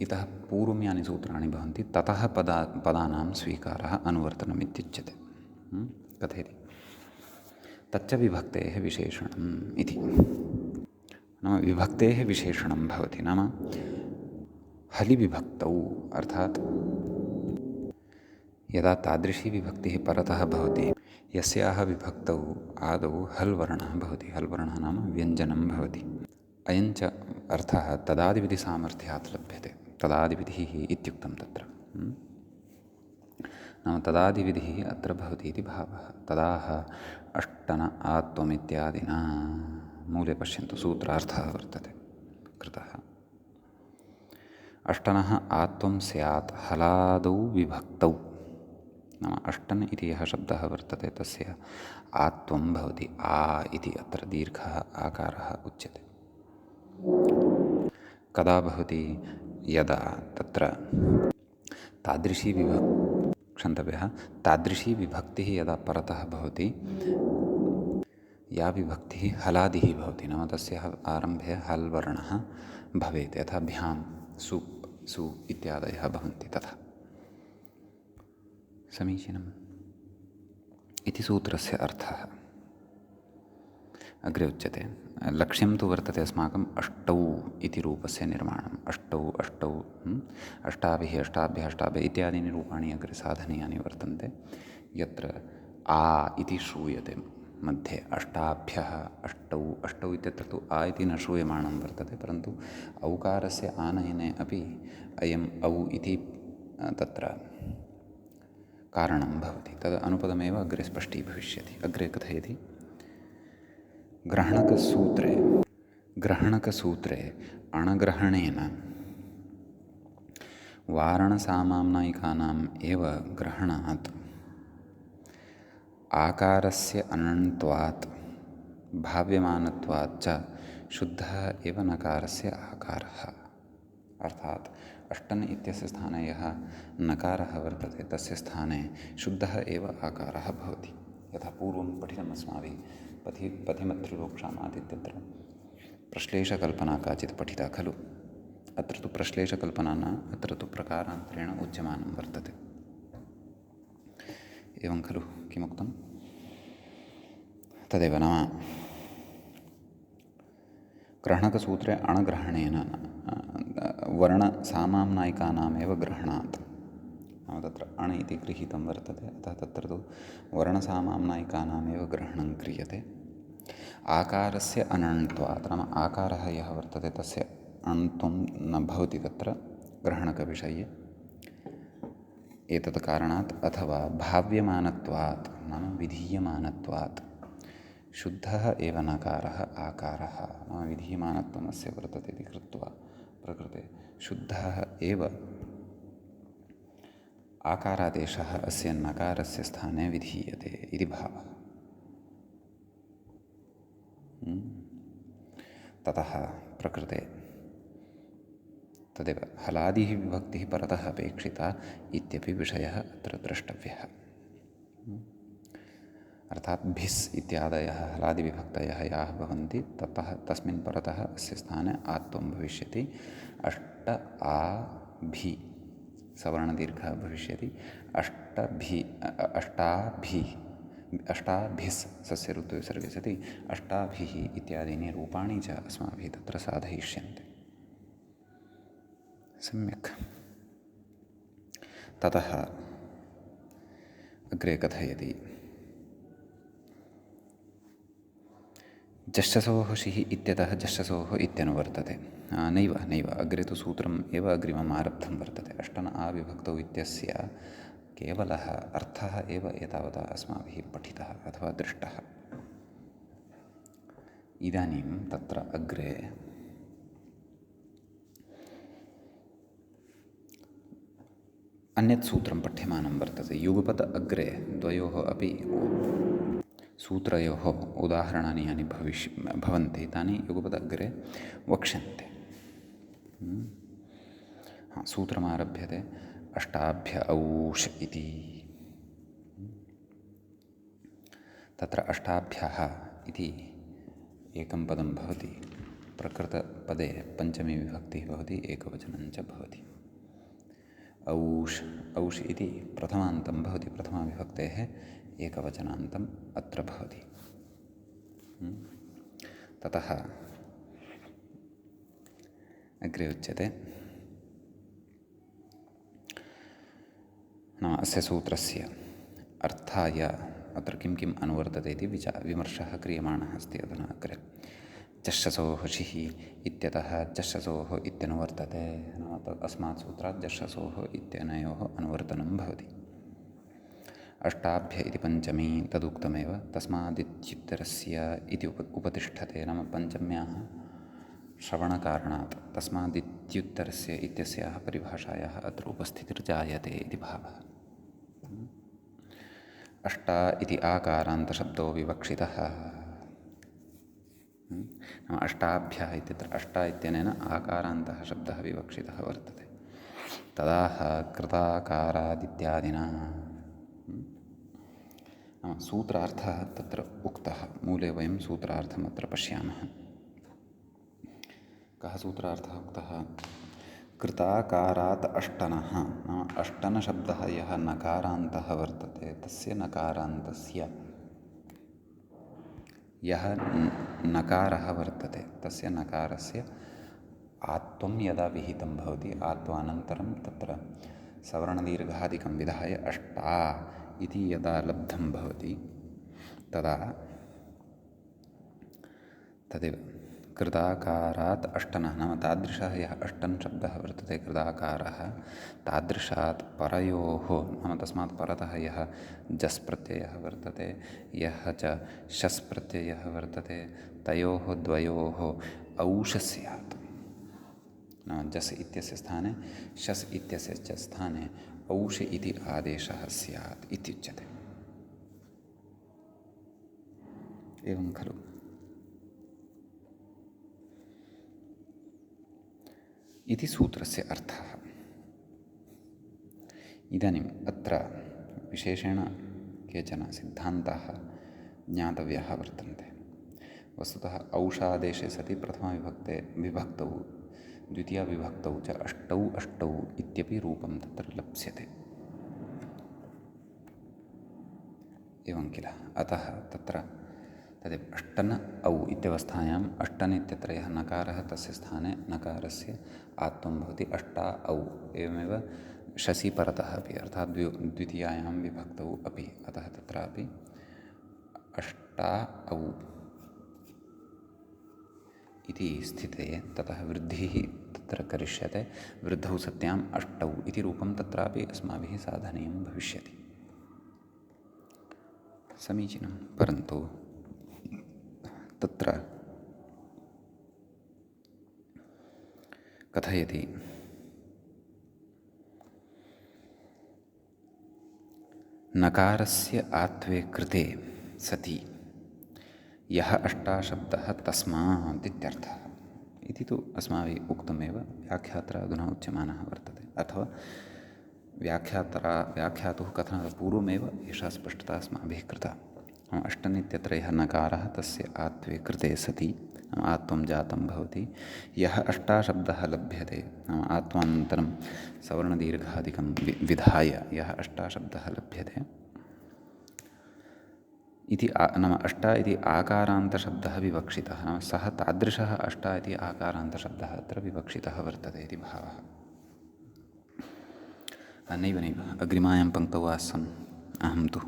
इतः पूर्वं यानि सूत्राणि भवन्ति ततः पदानां स्वीकारः अनुवर्तनम् इत्युच्यते। कथयति, तच्च विभक्तेः विशेषणम् इति। नाम विभक्तेः विशेषणं भवति, नाम हलिविभक्तौ अर्थात् यदा तादृशी विभक्तिः परतः भवति यस्याः विभक्तौ आदौ हल् वर्णः भवति। हल् वर्णः नाम व्यञ्जनं भवति। अयञ्च अर्थः तदादिविधिसामर्थ्यात् लभ्यते। तदादिविधिः इत्युक्तं तत्र। नाम तदादिविधिः अत्र भवति इति भावः। तदाह अष्टन आत्वमित्यादिना मूले पश्यन्तु सूत्रार्थः वर्तते कृतः। अष्टनः आत्वं स्यात् हलादौ विभक्तौ। नाम अष्टन् इति यः शब्दः वर्तते तस्य आत्वं भवति। आ इति अत्र दीर्घः आकारः उच्यते। कदा भवति, यदा तत्र तादृशी तादृशी विभक्तिः यदा परतः भवति, या विभक्तिः हलादिः भवति, नाम तस्याः आरम्भे हल् वर्णः भवेत्। यथा भ्यां सुप् सु इत्यादयः भवन्ति तथा। समीचीनम् इति सूत्रस्य अर्थः। अग्रे उच्यते, लक्ष्यं तु वर्तते अस्माकम् अष्टौ इति रूपस्य निर्माणम्। अष्टौ अष्टाभिः अष्टाभ्यः अष्टाभ्यः इत्यादीनि रूपाणि अग्रे साधनीयानि वर्तन्ते। यत्र आ इति श्रूयते मध्ये, अष्टाभ्यः अष्टौ। अष्टौ इत्यत्र तु आ इति न श्रूयमाणं वर्तते, परन्तु औकारस्य आनयने अपि अयम् औ इति तत्र कारणं भवति। तद् अनुपदमेव अग्रे स्पष्टीभविष्यति। अग्रे कथयति, ग्रहणकसूत्रे अणग्रहणेन वारणसामाम्नायिकानाम् एव ग्रहणात् आकारस्य अनण्त्वात् भाव्यमानत्वात् च शुद्धः एव नकारस्य आकारः। अर्थात् अष्टन् इत्यस्य स्थाने यः नकारः वर्तते तस्य स्थाने शुद्धः एव आकारः भवति। यथा पूर्वं पठितम् अस्माभिः पथिमत्रिलोक्षामात् इत्यत्र प्रश्लेषकल्पना काचित् पठिता खलु। अत्र तु प्रश्लेषकल्पना न, अत्र तु प्रकारान्तरेण उच्यमानं वर्तते। एवं खलु किमुक्तं, तदेव नाम ग्रहणकसूत्रे अणग्रहणेन वर्णसामाम्नायिकानामेव ग्रहणात्, नाम तत्र अण् इति गृहीतं वर्तते, अतः तत्र तु वर्णसामाम्नायिकानामेव ग्रहणं क्रियते। आकारस्य अनण्त्वात्, नाम आकारः यः वर्तते तस्य अण्त्वं न भवति तत्र ग्रहणकविषये। एतत् कारणात् अथवा भाव्यमानत्वात् नाम विधीयमानत्वात् शुद्धः एव नकारः आकारः नाम विधीयमानत्वम् अस्य वर्तते इति कृत्वा प्रकृते शुद्धः एव आकारादेशः अस्य नकारस्य स्थाने विधीयते इति भावः। ततः प्रकृते तदेव हलादिः विभक्तिः परतः अपेक्षिता इत्यपि विषयः अत्र द्रष्टव्यः। अर्थात् भिस् इत्यादयः हलादिविभक्तयः याः भवन्ति ततः तस्मिन् परतः अस्य स्थाने आत्वं भविष्यति। अष्ट आ भी सवर्णदीर्घः भविष्यति। अष्टाभिस् सस्य ऋत्विसर्गे सति अष्टाभिः इत्यादीनि रूपाणि च अस्माभिः तत्र साधयिष्यन्ते। सम्यक्। ततः अग्रे कथयति जश्चसोः शिः इत्यतः जश्चसोः इत्यनुवर्तते। नैव अग्रे तु सूत्रम् एव अग्रिमम् आरब्धं वर्तते। अष्टन आविभक्तौ इत्यस्य केवलः अर्थः एव एतावता अस्माभिः पठितः अथवा दृष्टः। इदानीं तत्र अग्रे अन्यत् सूत्रं पठ्यमानं वर्तते। युगपत् अग्रे द्वयोः अपि सूत्रयोः उदाहरणानि यानि भवन्ति तानि युगपत् अग्रे वक्ष्यन्ते। सूत्रमारभ्यते अष्टाभ्य औष इति। तत्र अष्टाभ्यः इति एकं पदं भवति। प्रकृतपदे पञ्चमी विभक्तिः भवति, एकवचनं च भवति। औष इति प्रथमान्तं भवति, प्रथमाविभक्तेः एकवचनान्तम् अत्र भवति। ततः अग्रे उच्यते नाम अस्य सूत्रस्य अर्थाय अत्र किं किम् अनुवर्तते इति विमर्शः क्रियमाणः अस्ति अधुना अग्रे। जश्चसोः शिः इत्यतः जश्चसोः इत्यनुवर्तते नाम अस्मात् सूत्रात् जश्चसोः इत्यनयोः अनुवर्तनं भवति। अष्टाभ्य इति पञ्चमी तदुक्तमेव, तस्मादित्युत्तरस्य इति उपतिष्ठते नाम पञ्चम्याः श्रवणकारणात् तस्मादित्युत्तरस्य इत्यस्याः परिभाषायाः अत्र उपस्थितिर्जायते इति भावः। अष्टा इति आकारान्तशब्दो विवक्षितः। अष्टाभ्यः इत्यत्र अष्टा इत्यनेन आकारान्तः शब्दः विवक्षितः वर्तते। तदाह कृताकारादित्यादिना सूत्रार्थः तत्र उक्तः। मूले वयं सूत्रार्थम् अत्र पश्यामः। कः सूत्रार्थः उक्तः? कृताकारात् अष्टनः नाम अष्टनशब्दः यः नकारान्तः वर्तते तस्य नकारान्तस्य यः नकारः वर्तते तस्य नकारस्य आत्वं यदा विहितं भवति आत्वानन्तरं तत्र सवर्णदीर्घादिकं विधाय अष्टा इति यदा लब्धं भवति तदा तदेव कृताकारात् अष्टनः नाम तादृशः यः अष्टन् शब्दः वर्तते कृताकारः तादृशात् परयोः नाम तस्मात् परतः यः जस् प्रत्ययः वर्तते यः च शस् प्रत्ययः वर्तते तयोः द्वयोः औष स्यात्। नाम जस् इत्यस्य स्थाने शस् इत्यस्य च स्थाने औष इति आदेशः स्यात् इत्युच्यते। एवं खलु? इति सूत्रस्य अर्थः। इदानीम् अत्र विशेषेण केचन सिद्धान्ताः ज्ञातव्याः वर्तन्ते। वस्तुतः औषादेशे सति विभक्तौ द्वितीयाविभक्तौ च अष्टौ इत्यपि रूपं तत्र लप्स्यते। एवं किल? अतः तत्र तदेव अष्टन् औ इत्यवस्थायाम् अष्टन् इत्यत्र यः नकारः तस्य स्थाने नकारस्य आत्वं भवति अष्टा औ। एवमेव शसि परतः अपि अर्थात् द्वितीयायां विभक्तौ अपि अतः तत्रापि अष्टा औ इति स्थिते ततः वृद्धिः तत्र करिष्यते। वृद्धौ सत्याम् अष्टौ इति रूपं तत्रापि अस्माभिः साधनीयं भविष्यति। समीचीनं। परन्तु तत्र कथयति नकारस्य आत्वे कृते सति यः अष्टाशब्दः तस्मात् इत्यर्थः इति तु अस्माभिः उक्तमेव। व्याख्यात्रा अधुना उच्यमानः वर्तते, अथवा व्याख्यातुः कथनात् पूर्वमेव एषा स्पष्टता अस्माभिः कृता। अष्टन् इत्यत्र यः नकारः तस्य आत्वे कृते सति आत्वं जातं भवति। यः अष्टाशब्दः लभ्यते नाम आत्वानन्तरं सवर्णदीर्घादिकं विधाय यः अष्टाशब्दः लभ्यते इति नाम अष्टा इति आकारान्तशब्दः विवक्षितः। नाम सः तादृशः अष्टा इति आकारान्तशब्दः अत्र विवक्षितः वर्तते इति भावः। नैव अग्रिमायां पङ्क्तौ आसम् अहं तु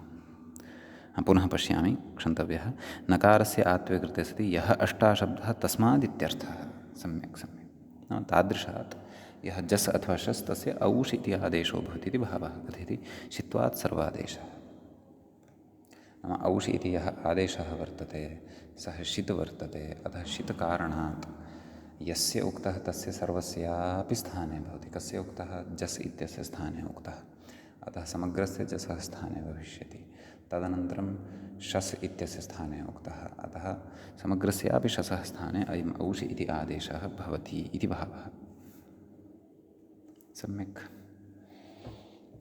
पुनः पश्यामि, क्षन्तव्यः। नकारस्य आत्वे कृते सति यः अष्टाशब्दः तस्मादित्यर्थः। सम्यक् नाम तादृशात् यः जस् अथवा शस् तस्य औष् इति आदेशो भवति इति भावः। कथयति शित्वात् सर्वादेशः। नाम औष् इति यः आदेशः वर्तते सः शित् वर्तते। अतः शित् कारणात् यस्य उक्तः तस्य सर्वस्यापि स्थाने भवति। कस्य उक्तः? जस् इत्यस्य स्थाने उक्तः, अतः समग्रस्य जसः स्थाने भविष्यति। तदनन्तरं शस् इत्यस्य स्थाने उक्तः, अतः समग्रस्यापि शसः स्थाने अयम् औष् इति आदेशः भवति इति भावः। सम्यक्।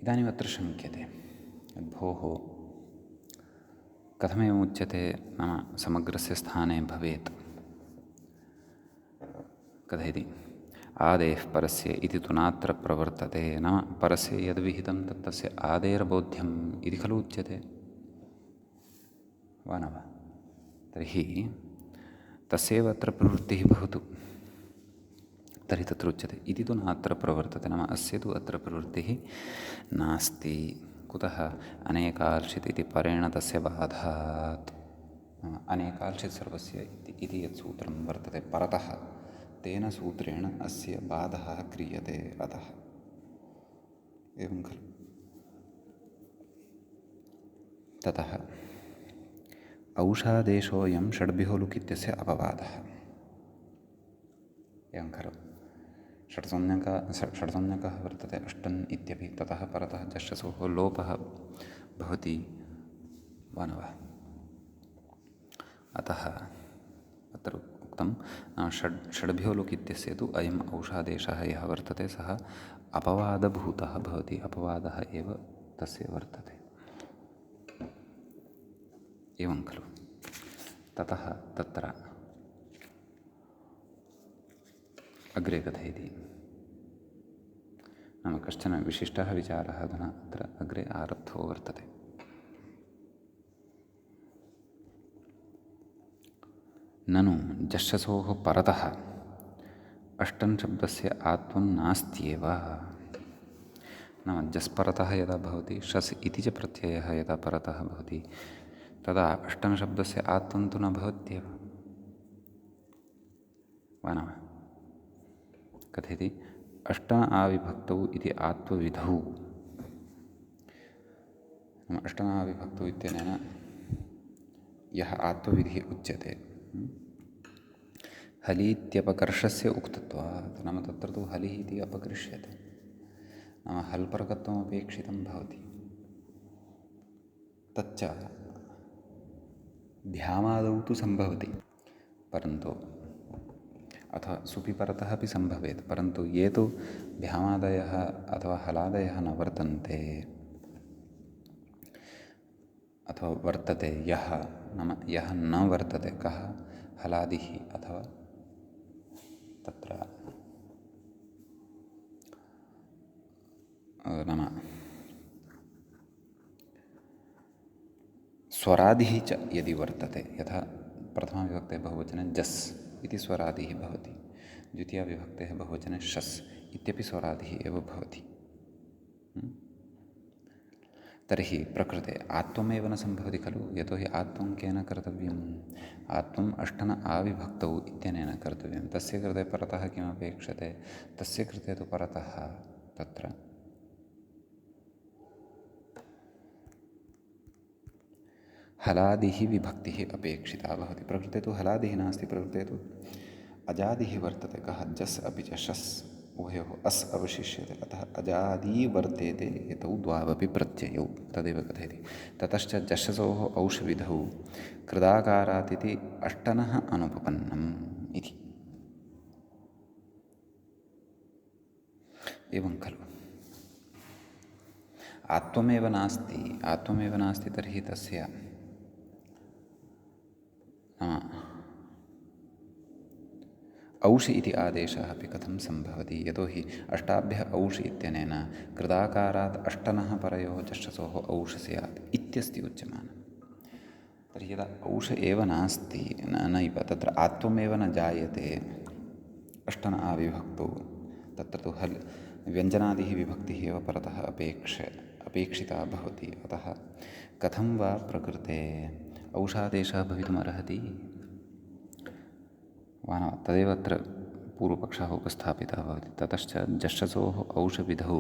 इदानीम् अत्र शङ्क्यते, भोः कथमेवम् उच्यते नाम समग्रस्य स्थाने भवेत्। कथयति आदेः परस्य इति तु नात्र प्रवर्तते। नाम परस्य यद्विहितं तत् तस्य आदेर्बोध्यम् इति खलु उच्यते, वा न वा? तर्हि तस्यैव अत्र प्रवृत्तिः भवतु। तर्हि तत्र उच्यते इति तु नात्र प्रवर्तते। नाम अस्य तु अत्र प्रवृत्तिः नास्ति। कुतः? अनेकार्षित् इति परेण तस्य बाधात्। अनेकार्षित् सर्वस्य इति यत् सूत्रं वर्तते परतः, तेन सूत्रेण अस्य बाधः क्रियते। अतः एवं खलु। ततः औषादेशोऽयं षड्भ्यो लुक् इत्यस्य अपवादः। एवं खलु। षट्संज्ञकः वर्तते अष्टन् इत्यपि, ततः परतः जश्चसोः लोपः भवति, वा न वा? अतः अत्र उक्तं षड्भ्यो लुक् इत्यस्य तु अयम् औषादेशः यः वर्तते सः अपवादभूतः भवति। अपवादः एव तस्य वर्तते। एवं खलु। ततः तत्र अग्रे कथयति। नाम कश्चन विशिष्टः विचारः अधुना अत्र अग्रे आरब्धो वर्तते। ननु जश्चसोः परतः अष्टन् शब्दस्य आत्वं नास्त्येव। नाम जस् परतः यदा भवति, शस् इति च प्रत्ययः यदा परतः भवति, तदा अष्टन् शब्दस्य आत्वं तु न भवत्येव, वा न वा? कथयति अष्ट आविभक्तौ इति आत्वविधौ। अष्टमाविभक्तौ इत्यनेन यः आत्वविधिः उच्यते हलीत्यपकर्षस्य उक्तत्वात्। नाम तत्र तु हलिः इति अपकर्ष्यते, नाम हल्परकत्वम् अपेक्षितं भवति। तच्च भ्यामादौ तु सम्भवति, परन्तु अथवा सुपि परतः अपि सम्भवेत्, परन्तु ये तु भ्यामादयः अथवा हलादयः न वर्तन्ते, अथवा वर्तते यः, नाम यः न वर्तते, कः? हलादिः अथवा तत्र नाम स्वरादिः च यदि वर्तते, यथा प्रथमाविभक्तेः बहुवचने जस् इति स्वरादिः भवति, द्वितीयाविभक्तेः बहुवचने शस् इत्यपि स्वरादिः एव भवति। तर्हि प्रकृते आत्वमेव न सम्भवति खलु, यतोहि आत्वं केन कर्तव्यम्, आत्वम् अष्टन आविभक्तौ इत्यनेन कर्तव्यं। तस्य कृते परतः किमपेक्षते, तस्य कृते तु परतः तत्र हलादिः विभक्तिः अपेक्षिता भवति। प्रकृते तु हलादिः नास्ति, प्रकृते तु अजादिः वर्तते। कः? जस् अपि च शस् उभयोः अस् अवशिष्यते, अतः अजादी वर्तेते एतौ द्वावपि प्रत्ययौ, तदेव कथयति। ततश्च जश्शसोः औषविधौ कृदाकारात् इति अष्टनः अनुपपन्नम् इति। एवं खलु आत्वमेव नास्ति तर्हि तस्य औषि इति आदेशः अपि कथं सम्भवति, यतोहि अष्टाभ्यः औषि इत्यनेन कृदाकारात् अष्टनः परयोः चषसोः औष स्यात् इत्यस्ति उच्यमानम्। तर्हि यदा औष एव नास्ति नैव, तत्र आत्वमेव न जायते अष्टन आविभक्तौ, तत्र तु हल् व्यञ्जनादिः विभक्तिः एव परतः अपेक्षिता भवति। अतः कथं वा प्रकृते औषादेशः भवितुमर्हति वा न? तदेव अत्र पूर्वपक्षः उपस्थापितः भवति। ततश्च जश्शसोः औषविधौ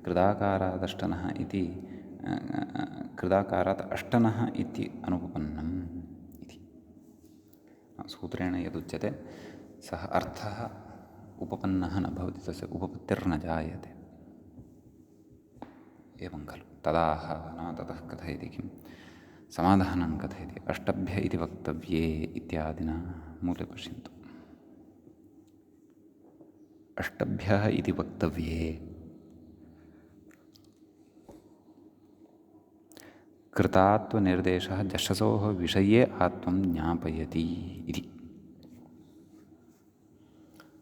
कृदाकारादष्टनः इति कृदाकारात् अष्टनः इति अनुपपन्नम् इति सूत्रेण यदुच्यते सः अर्थः उपपन्नः न भवति, तस्य उपपत्तिर्न जायते। एवं खलु तदाह न? ततः कथयति किं समाधानं कथयति। अष्टभ्य इति वक्तव्ये इत्यादिना मूले पश्यन्तु। अष्टभ्यः इति वक्तव्ये कृतात्वनिर्देशः जश्शसोः विषये आत्वं ज्ञापयति इति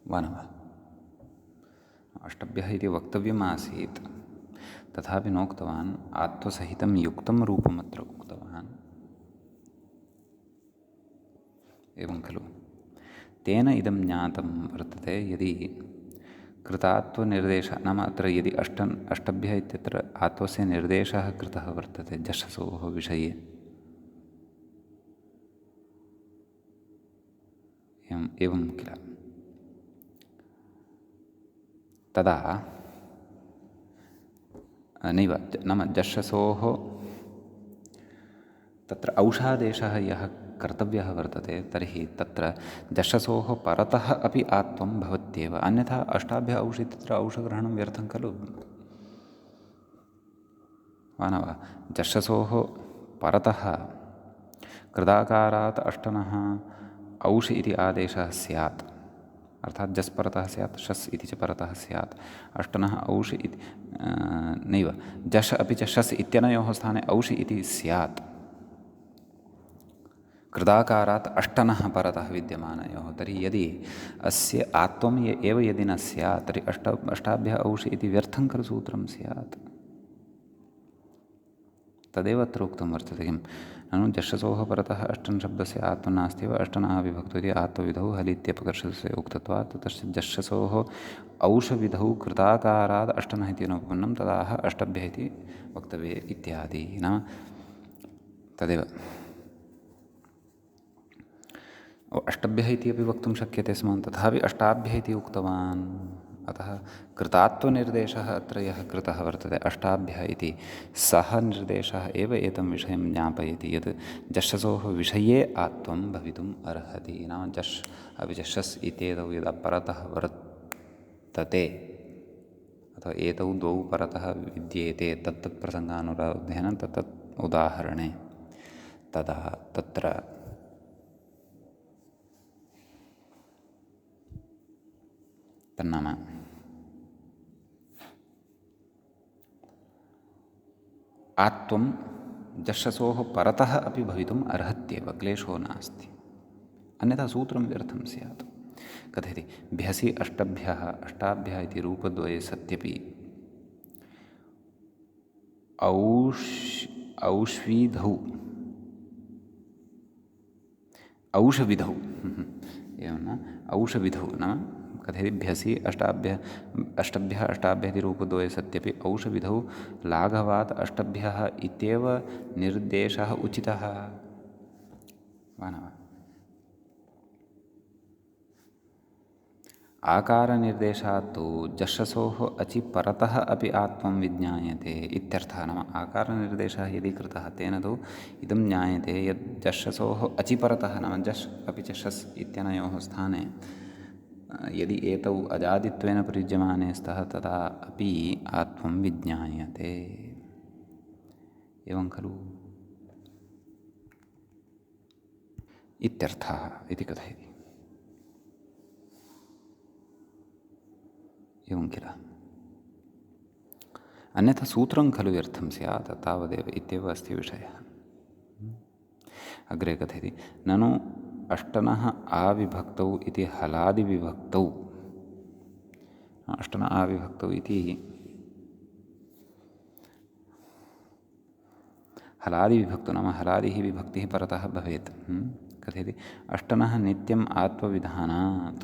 वा न वा? अष्टभ्यः इति वक्तव्यमासीत्, तथापि नोक्तवान्, आत्वसहितं युक्तं रूपमत्र उक्तवान्। एवं खलु तेन इदं ज्ञातं वर्तते, यदि कृतात्वनिर्देशः नाम अत्र यदि अष्टभ्यः इत्यत्र आत्वस्य निर्देशः कृतः वर्तते जश्शसोः विषये, एवं किल, तदा नैव नाम जश्शसोः तत्र औषादेशः यः कर्तव्यः वर्तते, तर्हि तत्र जश्शसोः परतः अपि आत्वं भवत्येव, अन्यथा अष्टाभ्यः औषि तत्र औषग्रहणं व्यर्थं खलु वा न वा? जश्शसोः परतः कृदाकारात् अष्टनः औषि इति आदेशः स्यात्, अर्थात् जस् परतः स्यात्, शस् इति च परतः स्यात्, अष्टनः औषि इति नैव, जश् अपि च शस् इत्यनयोः स्थाने औषि इति स्यात्, कृदाकारात् अष्टनः परतः विद्यमानयोः। तर्हि यदि अस्य आत्वम् एव यदि न स्यात्, तर्हि अष्टाभ्यः औषि इति व्यर्थं खलु सूत्रं स्यात्। तदेव अत्र उक्तं वर्तते। किं ननु जश्शसोः परतः अष्टन् शब्दस्य आत्मं नास्ति वा, अष्टनः विभक्तौ इति आत्वविधौ हलित्यपकर्षस्य उक्तत्वात्, ततश्च जश्शसोः औषविधौ कृताकारात् अष्टनः इति अनुपपन्नं, तदाह अष्टभ्यः इति वक्तव्ये इत्यादि। नाम तदेव अष्टभ्यः इति अपि वक्तुं शक्यते स्म, तथापि अष्टाभ्यः इति उक्तवान्। अतः कृतात्वनिर्देशः अत्र यः कृतः वर्तते अष्टाभ्यः इति, सः निर्देशः एव एतं विषयं ज्ञापयति यत् जश्शसोः विषये आत्वं भवितुम् अर्हति। नाम जश् अपि च शस् इत्येतौ यदा परतः वर्तते अथवा एतौ द्वौ परतः विद्येते तत्तत् प्रसङ्गानुरोधेन तत्तत् उदाहरणे, तदा तत्र तन्नाम आत्वं जश्शसोः परतः अपि भवितुम् अर्हत्येव, क्लेशो नास्ति, अन्यथा सूत्रं व्यर्थं स्यात्। कथयति भ्यसि अष्टभ्यः, अष्टाभ्यः इति रूपद्वये सत्यपि औषविधौ एवं न, औषविधौ नाम कथयति भ्यसि अष्टभ्यः अष्टाभ्यः रूपद्वये सत्यपि औषविधौ लाघवात् अष्टभ्यः इत्येव निर्देशः उचितः वा न वा? आकारनिर्देशात् तु जश्रसोः अचि परतः अपि आत्मं विज्ञायते इत्यर्थः। नाम आकारनिर्देशः यदि कृतः तेन तु इदं ज्ञायते यत् जश्रसोः अचि परतः, नाम जश् अपि च शस् इत्यनयोः स्थाने यदि एतौ अजादित्वेन प्रयुज्यमाने स्तः तदा अपि आत्मं विज्ञायते। एवं खलु इत्यर्थः इति कथयति। एवं किल? अन्यथा सूत्रं खलु व्यर्थं स्यात् तावदेव इत्येव अस्ति विषयः। अग्रे कथयति ननु अष्टनः आविभक्तौ इति हलादिविभक्तौ। अष्टन आविभक्तौ इति हलादिविभक्तौ, नाम हलादिः विभक्तिः परतः भवेत्। कथयति अष्टनः नित्यम् आत्मविधानात्।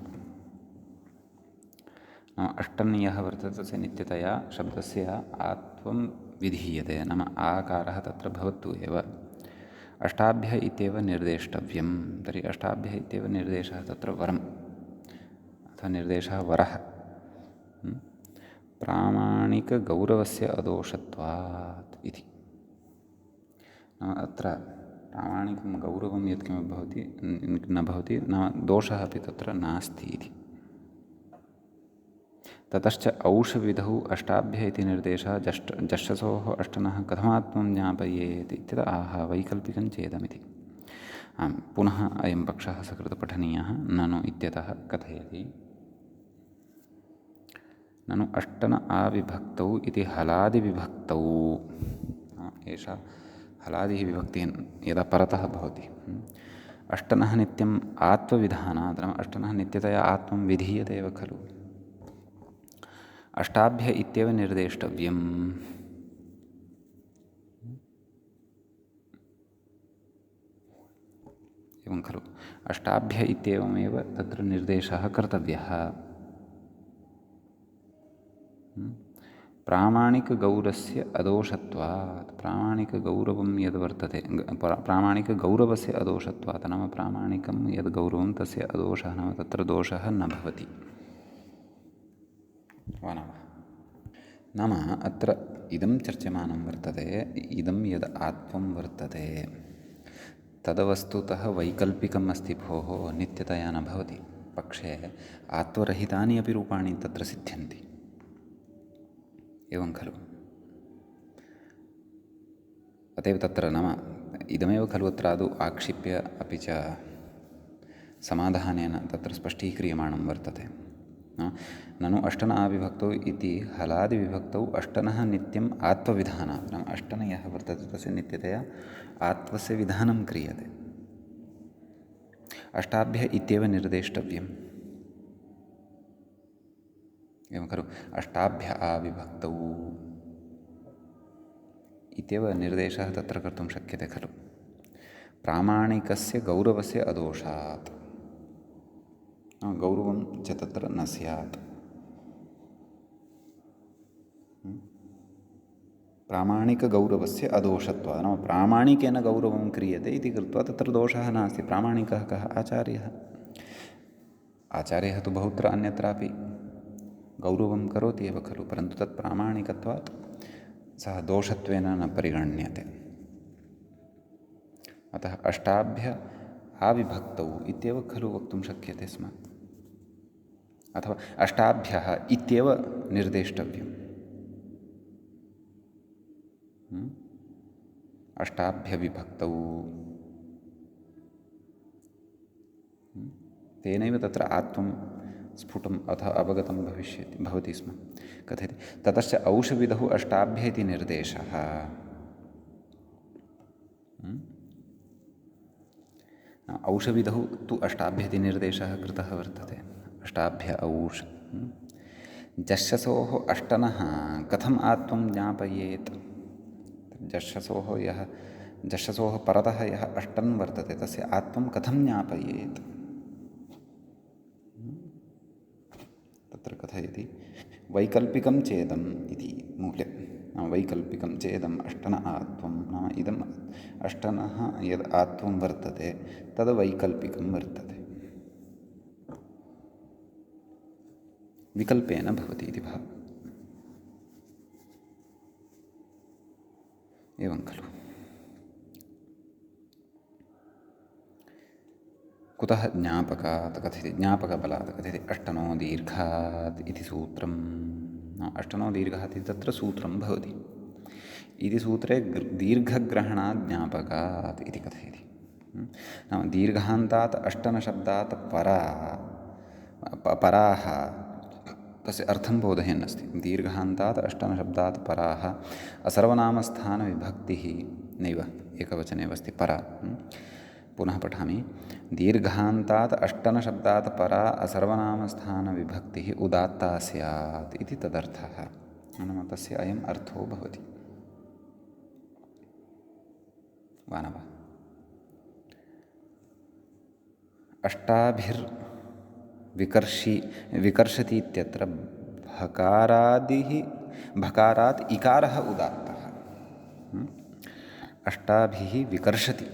अष्टन् यः वर्तते तस्य नित्यतया शब्दस्य आत्वं विधीयते, नाम आकारः तत्र भवतु एव। अष्टाभ्यः इत्येव निर्देष्टव्यं, तर्हि अष्टाभ्यः इत्येव निर्देशः तत्र वरम् अथवा निर्देशः वरः। प्रामाणिकगौरवस्य अदोषत्वात् इति। अत्र प्रामाणिकं गौरवं यत्किमपि भवति न भवति, नाम दोषः अपि तत्र नास्ति इति। ततश्च औषविधौ अष्टाभ्यः इति निर्देशः जश्रसोः अष्टनः कथमात्मं ज्ञापयेत् इत्यतः आह वैकल्पिकं चेदमिति। पुनः अयं पक्षः सकृत्पठनीयः। ननु इत्यतः कथयति ननु अष्टन आविभक्तौ इति हलादिविभक्तौ। एषा हलादिः विभक्तिः यदा परतः भवति। अष्टनः नित्यम् आत्मविधानात्, नाम अष्टनः नित्यतया आत्मं विधीयते एव खलु। अष्टाभ्यः इत्येव निर्देष्टव्यम्। एवं खलु अष्टाभ्यः इत्येवमेव तत्र निर्देशः कर्तव्यः। प्रामाणिकगौरवस्य अदोषत्वात्, प्रामाणिकगौरवं यद् वर्तते, प्रामाणिकगौरवस्य अदोषत्वात्, नाम प्रामाणिकं यद् गौरवं तस्य अदोषः, नाम तत्र दोषः न भवति वा न वा? नाम अत्र इदं चर्च्यमानं वर्तते, इदं यद् आत्वं वर्तते तद्वस्तुतः वैकल्पिकम् अस्ति भोः, नित्यतया न भवति। पक्षे आत्वरहितानि अपि रूपाणि तत्र सिद्ध्यन्ति। एवं खलु? अतएव तत्र नाम इदमेव खलु अत्र आदौ आक्षिप्य अपि च समाधानेन तत्र स्पष्टीक्रियमाणं वर्तते। ननु अष्टन आविभक्तौ इति हलादिविभक्तौ अष्टनः नित्यम् आत्मविधानात्, नाम अष्टन यः वर्तते तस्य नित्यतया आत्मस्य विधानं क्रियते। अष्टाभ्यः इत्येव निर्देष्टव्यम्। एवं खलु अष्टाभ्यः आविभक्तौ इत्येव निर्देशः तत्र कर्तुं शक्यते खलु। प्रामाणिकस्य गौरवस्य अदोषात्, गौरवं च तत्र न स्यात्। प्रामाणिकगौरवस्य अदोषत्वात्, नाम प्रामाणिकेन गौरवं क्रियते इति कृत्वा तत्र दोषः नास्ति। प्रामाणिकः कः? आचार्यः। आचार्यः तु बहुत्र अन्यत्रापि गौरवं करोति एव खलु, परन्तु तत् प्रामाणिकत्वात् सः दोषत्वेन न परिगण्यते। अतः अष्टाभ्यः आविभक्तौ इत्येव खलु वक्तुं शक्यते स्म, अथवा अष्टाभ्यः इत्येव निर्देष्टव्यम्। अष्टाभ्यविभक्तौ तेनैव तत्र आत्मं स्फुटम् अथ अवगतं भवति स्म। कथयति ततश्च औषविधौ अष्टाभ्यः इति निर्देशः। औषविधौ तु अष्टाभ्यः इति निर्देशः कृतः वर्तते। अष्टाभ्य औष। जश्रसोः अष्टनः कथम् आत्मं ज्ञापयेत्? जश्रसोः परतः यः अष्टन् वर्तते तस्य आत्मं कथं ज्ञापयेत्? तत्र कथयति वैकल्पिकं चेदम् इति मूले नाम वैकल्पिकं चेदम् अष्टन आत्वं नाम इदम् अष्टनः यद् आत्वं वर्तते तद् वैकल्पिकं वर्तते, विकल्पेन भवति इति भावः। एवं खलु। कुतः ज्ञापकात् कथयति, ज्ञापकबलात् कथयति अष्टनो दीर्घात् इति सूत्रम्। अष्टनो दीर्घात् इति तत्र सूत्रं भवति। इति सूत्रे दीर्घग्रहणात् ज्ञापकात् इति कथयति। नाम दीर्घान्तात् अष्टनशब्दात् पराः तस्य अर्थं बोधयन् अस्ति। दीर्घान्तात् अष्टनशब्दात् पराः असर्वनामस्थानविभक्तिः नैव, एकवचने अस्ति परा। पुनः पठामि। दीर्घान्तात् अष्टनशब्दात् परा असर्वनामस्थानविभक्तिः उदात्ता स्यात् इति तदर्थः। नाम तस्य अयम् अर्थो भवति। वा न वा? विकर्षति इत्यत्र भकारात् इकारः उदात्तः। अष्टाभिः विकर्षति,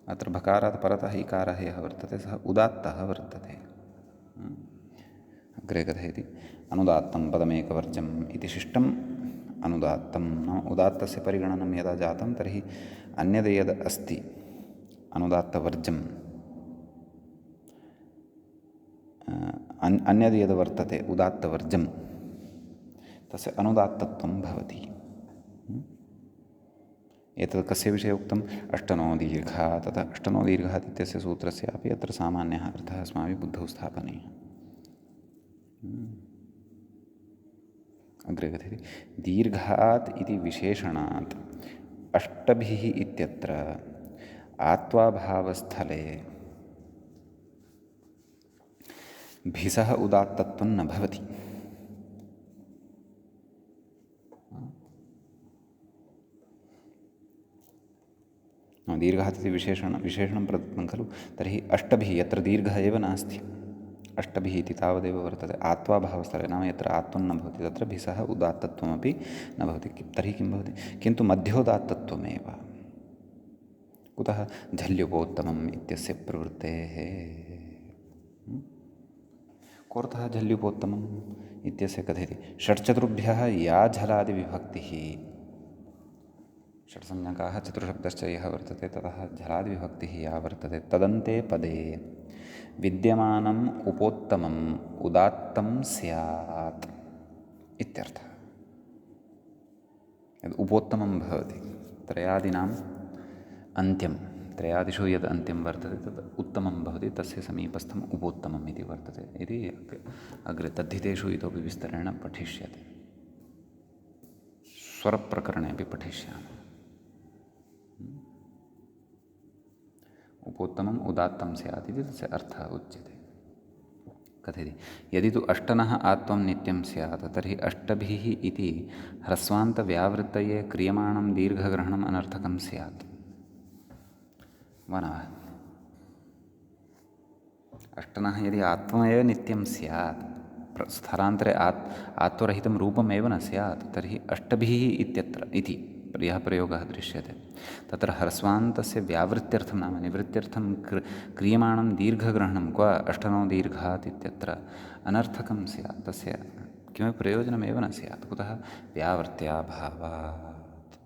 अत्र भकारात् परतः इकारः यः वर्तते सः उदात्तः वर्तते। अग्रे कथयति अनुदात्तं पदमेकवर्जम् इति शिष्टम् अनुदात्तं। नाम उदात्तस्य परिगणनं यदा जातं तर्हि अन्यद् यद् अस्ति अनुदात्तवर्जम्, अन्यद् यद् वर्तते उदात्तवर्जं तस्य अनुदात्तत्वं भवति। एतत् कस्य विषये उक्तम्? अष्टनो दीर्घात्। तथा अष्टनो दीर्घात् इत्यस्य सूत्रस्यापि अत्र सामान्यः अर्थः अस्माभिः बुद्धौ स्थापनीयः। अग्रे कथयति दीर्घात् इति विशेषणात् अष्टभिः इत्यत्र आत्वाभावस्थले भिसः उदात्तत्वं न भवति। दीर्घात् इति विशेषणं प्रदत्तं खलु, तर्हि अष्टभिः यत्र दीर्घः एव नास्ति, अष्टभिः इति तावदेव वर्तते। आत्वाभावस्थले नाम यत्र आत्वं न भवति तत्र भिसः उदात्तत्वमपि न भवति। तर्हि किं भवति? किन्तु मध्योदात्तत्वमेव। कुतः? झल्युपोत्तमम् इत्यस्य प्रवृत्तेः। कोऽर्थः झल्युपोत्तमम् इत्यस्य कथयति षट्चतुर्भ्यः या झलादिविभक्तिः, षट्संज्ञकाः चतुर्शब्दश्च यः वर्तते ततः झलादिविभक्तिः या वर्तते तदन्ते पदे विद्यमानम् उपोत्तमम् उदात्तं स्यात् इत्यर्थः। यद् उपोत्तमं भवति त्रयादीनाम् अन्त्यं, त्रयादिषु यद् अन्त्यं वर्तते तद् उत्तमं भवति, तस्य समीपस्थम् उपोत्तमम् इति वर्तते इति अग्रे तद्धितेषु इतोपि विस्तरेण पठिष्यते। स्वरप्रकरणे अपि पठिष्यामः। उपोत्तमम् उदात्तं स्यात् इति तस्य अर्थः उच्यते। कथयति यदि तु अष्टनः आत्वं नित्यं स्यात् तर्हि अष्टभिः इति ह्रस्वान्तव्यावृत्तये क्रियमाणं दीर्घग्रहणम् अनर्थकं स्यात्। वा न वा? अष्टनः यदि आत्वमेव नित्यं स्यात्, स्थलान्तरे आत्वरहितं रूपमेव न स्यात्, तर्हि अष्टभिः इत्यत्र इति यः प्रयोगः दृश्यते तत्र ह्रस्वान्तस्य व्यावृत्त्यर्थं नाम निवृत्त्यर्थं क्रियमाणं दीर्घग्रहणं क्व अष्टनो दीर्घात् इत्यत्र अनर्थकं स्यात्, तस्य किमपि प्रयोजनमेव न स्यात्। कुतः? व्यावृत्त्याभावात्,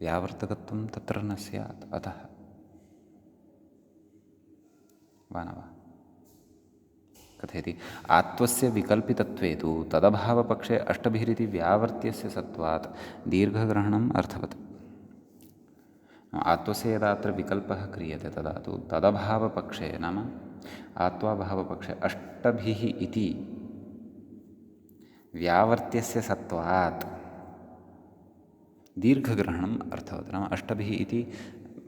व्यावर्तकत्वं तत्र न स्यात्। अतः वा न वा? कथयति आत्वस्य विकल्पितत्वे तु तदभावपक्षे अष्टभिरिति व्यावर्त्यस्य सत्वात् दीर्घग्रहणम् अर्थवत्। आत्वस्य यदा अत्र विकल्पः क्रियते तदा तु तदभावपक्षे नाम आत्वाभावपक्षे अष्टभिः इति व्यावर्त्यस्य सत्वात् दीर्घग्रहणम् अर्थवत्। नाम अष्टभिः इति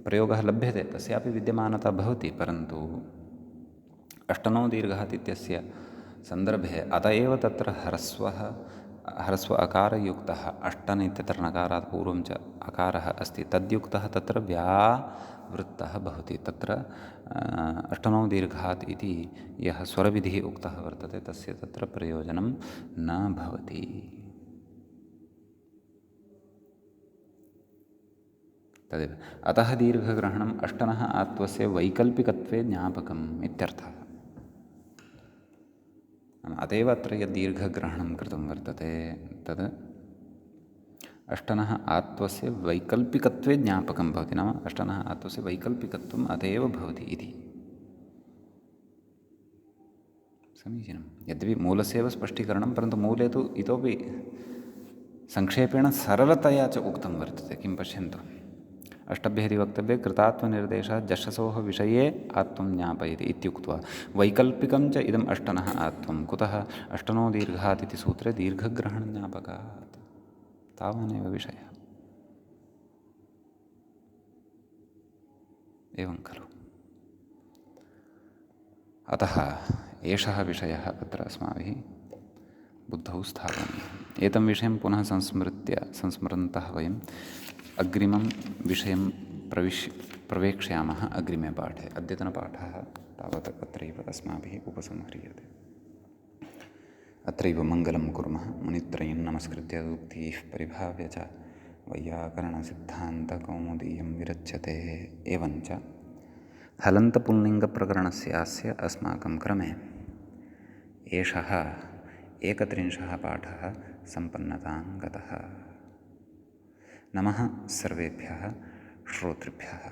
प्रयोगः लभ्यते, तस्यापि विद्यमानता भवति, परन्तु अष्टनो दीर्घात् इत्यस्य सन्दर्भे अत एव तत्र ह्रस्वः ह्रस्व अकारयुक्तः अष्टन् इत्यत्र नकारात् पूर्वं च अकारः अस्ति तद्युक्तः तत्र व्यावृत्तः भवति। तत्र अष्टनौ दीर्घात् इति यः स्वरविधिः उक्तः वर्तते तस्य तत्र प्रयोजनं न भवति। तदेव अतः दीर्घग्रहणम् अष्टनः आत्वस्य वैकल्पिकत्वे ज्ञापकम् इत्यर्थः। अत एव अत्र यद् दीर्घग्रहणं कृतं वर्तते तद् अष्टनः आत्वस्य वैकल्पिकत्वे ज्ञापकं भवति। नाम अष्टनः आत्वस्य वैकल्पिकत्वम् अत एव भवति इति। समीचीनं। यद्यपि मूलस्य एव स्पष्टीकरणं, परन्तु मूले तु इतोपि संक्षेपेण सरलतया च उक्तं वर्तते। किं पश्यन्तु, अष्टभ्यः इति वक्तव्ये कृतात्मनिर्देशः जश्शसोः विषये आत्वं ज्ञापयति इत्युक्त्वा वैकल्पिकं च इदम् अष्टनः आत्वं कुतः अष्टनो दीर्घात् इति सूत्रे दीर्घग्रहणज्ञापकात्। तावानेव विषयः। एवं खलु। अतः एषः विषयः अत्र अस्माभिः बुद्धौ स्थापनीयः। एतं विषयं पुनः संस्मरन्तः वयम् अग्रिमं विषयं प्रवेक्ष्यामः अग्रिमे पाठे। अद्यतनपाठः तावत् अत्रैव अस्माभिः उपसंह्रियते। अत्रैव मङ्गलं कुर्मः। मुनित्रयं नमस्कृत्य उक्तिः परिभाव्य च वैयाकरणसिद्धान्तकौमुदीयं विरच्यते। एवञ्च हलन्तपुल्लिङ्गप्रकरणस्यास्य अस्माकं क्रमे एषः 31 पाठः सम्पन्नतां गतः। नमः सर्वेभ्यः श्रोतृभ्यः।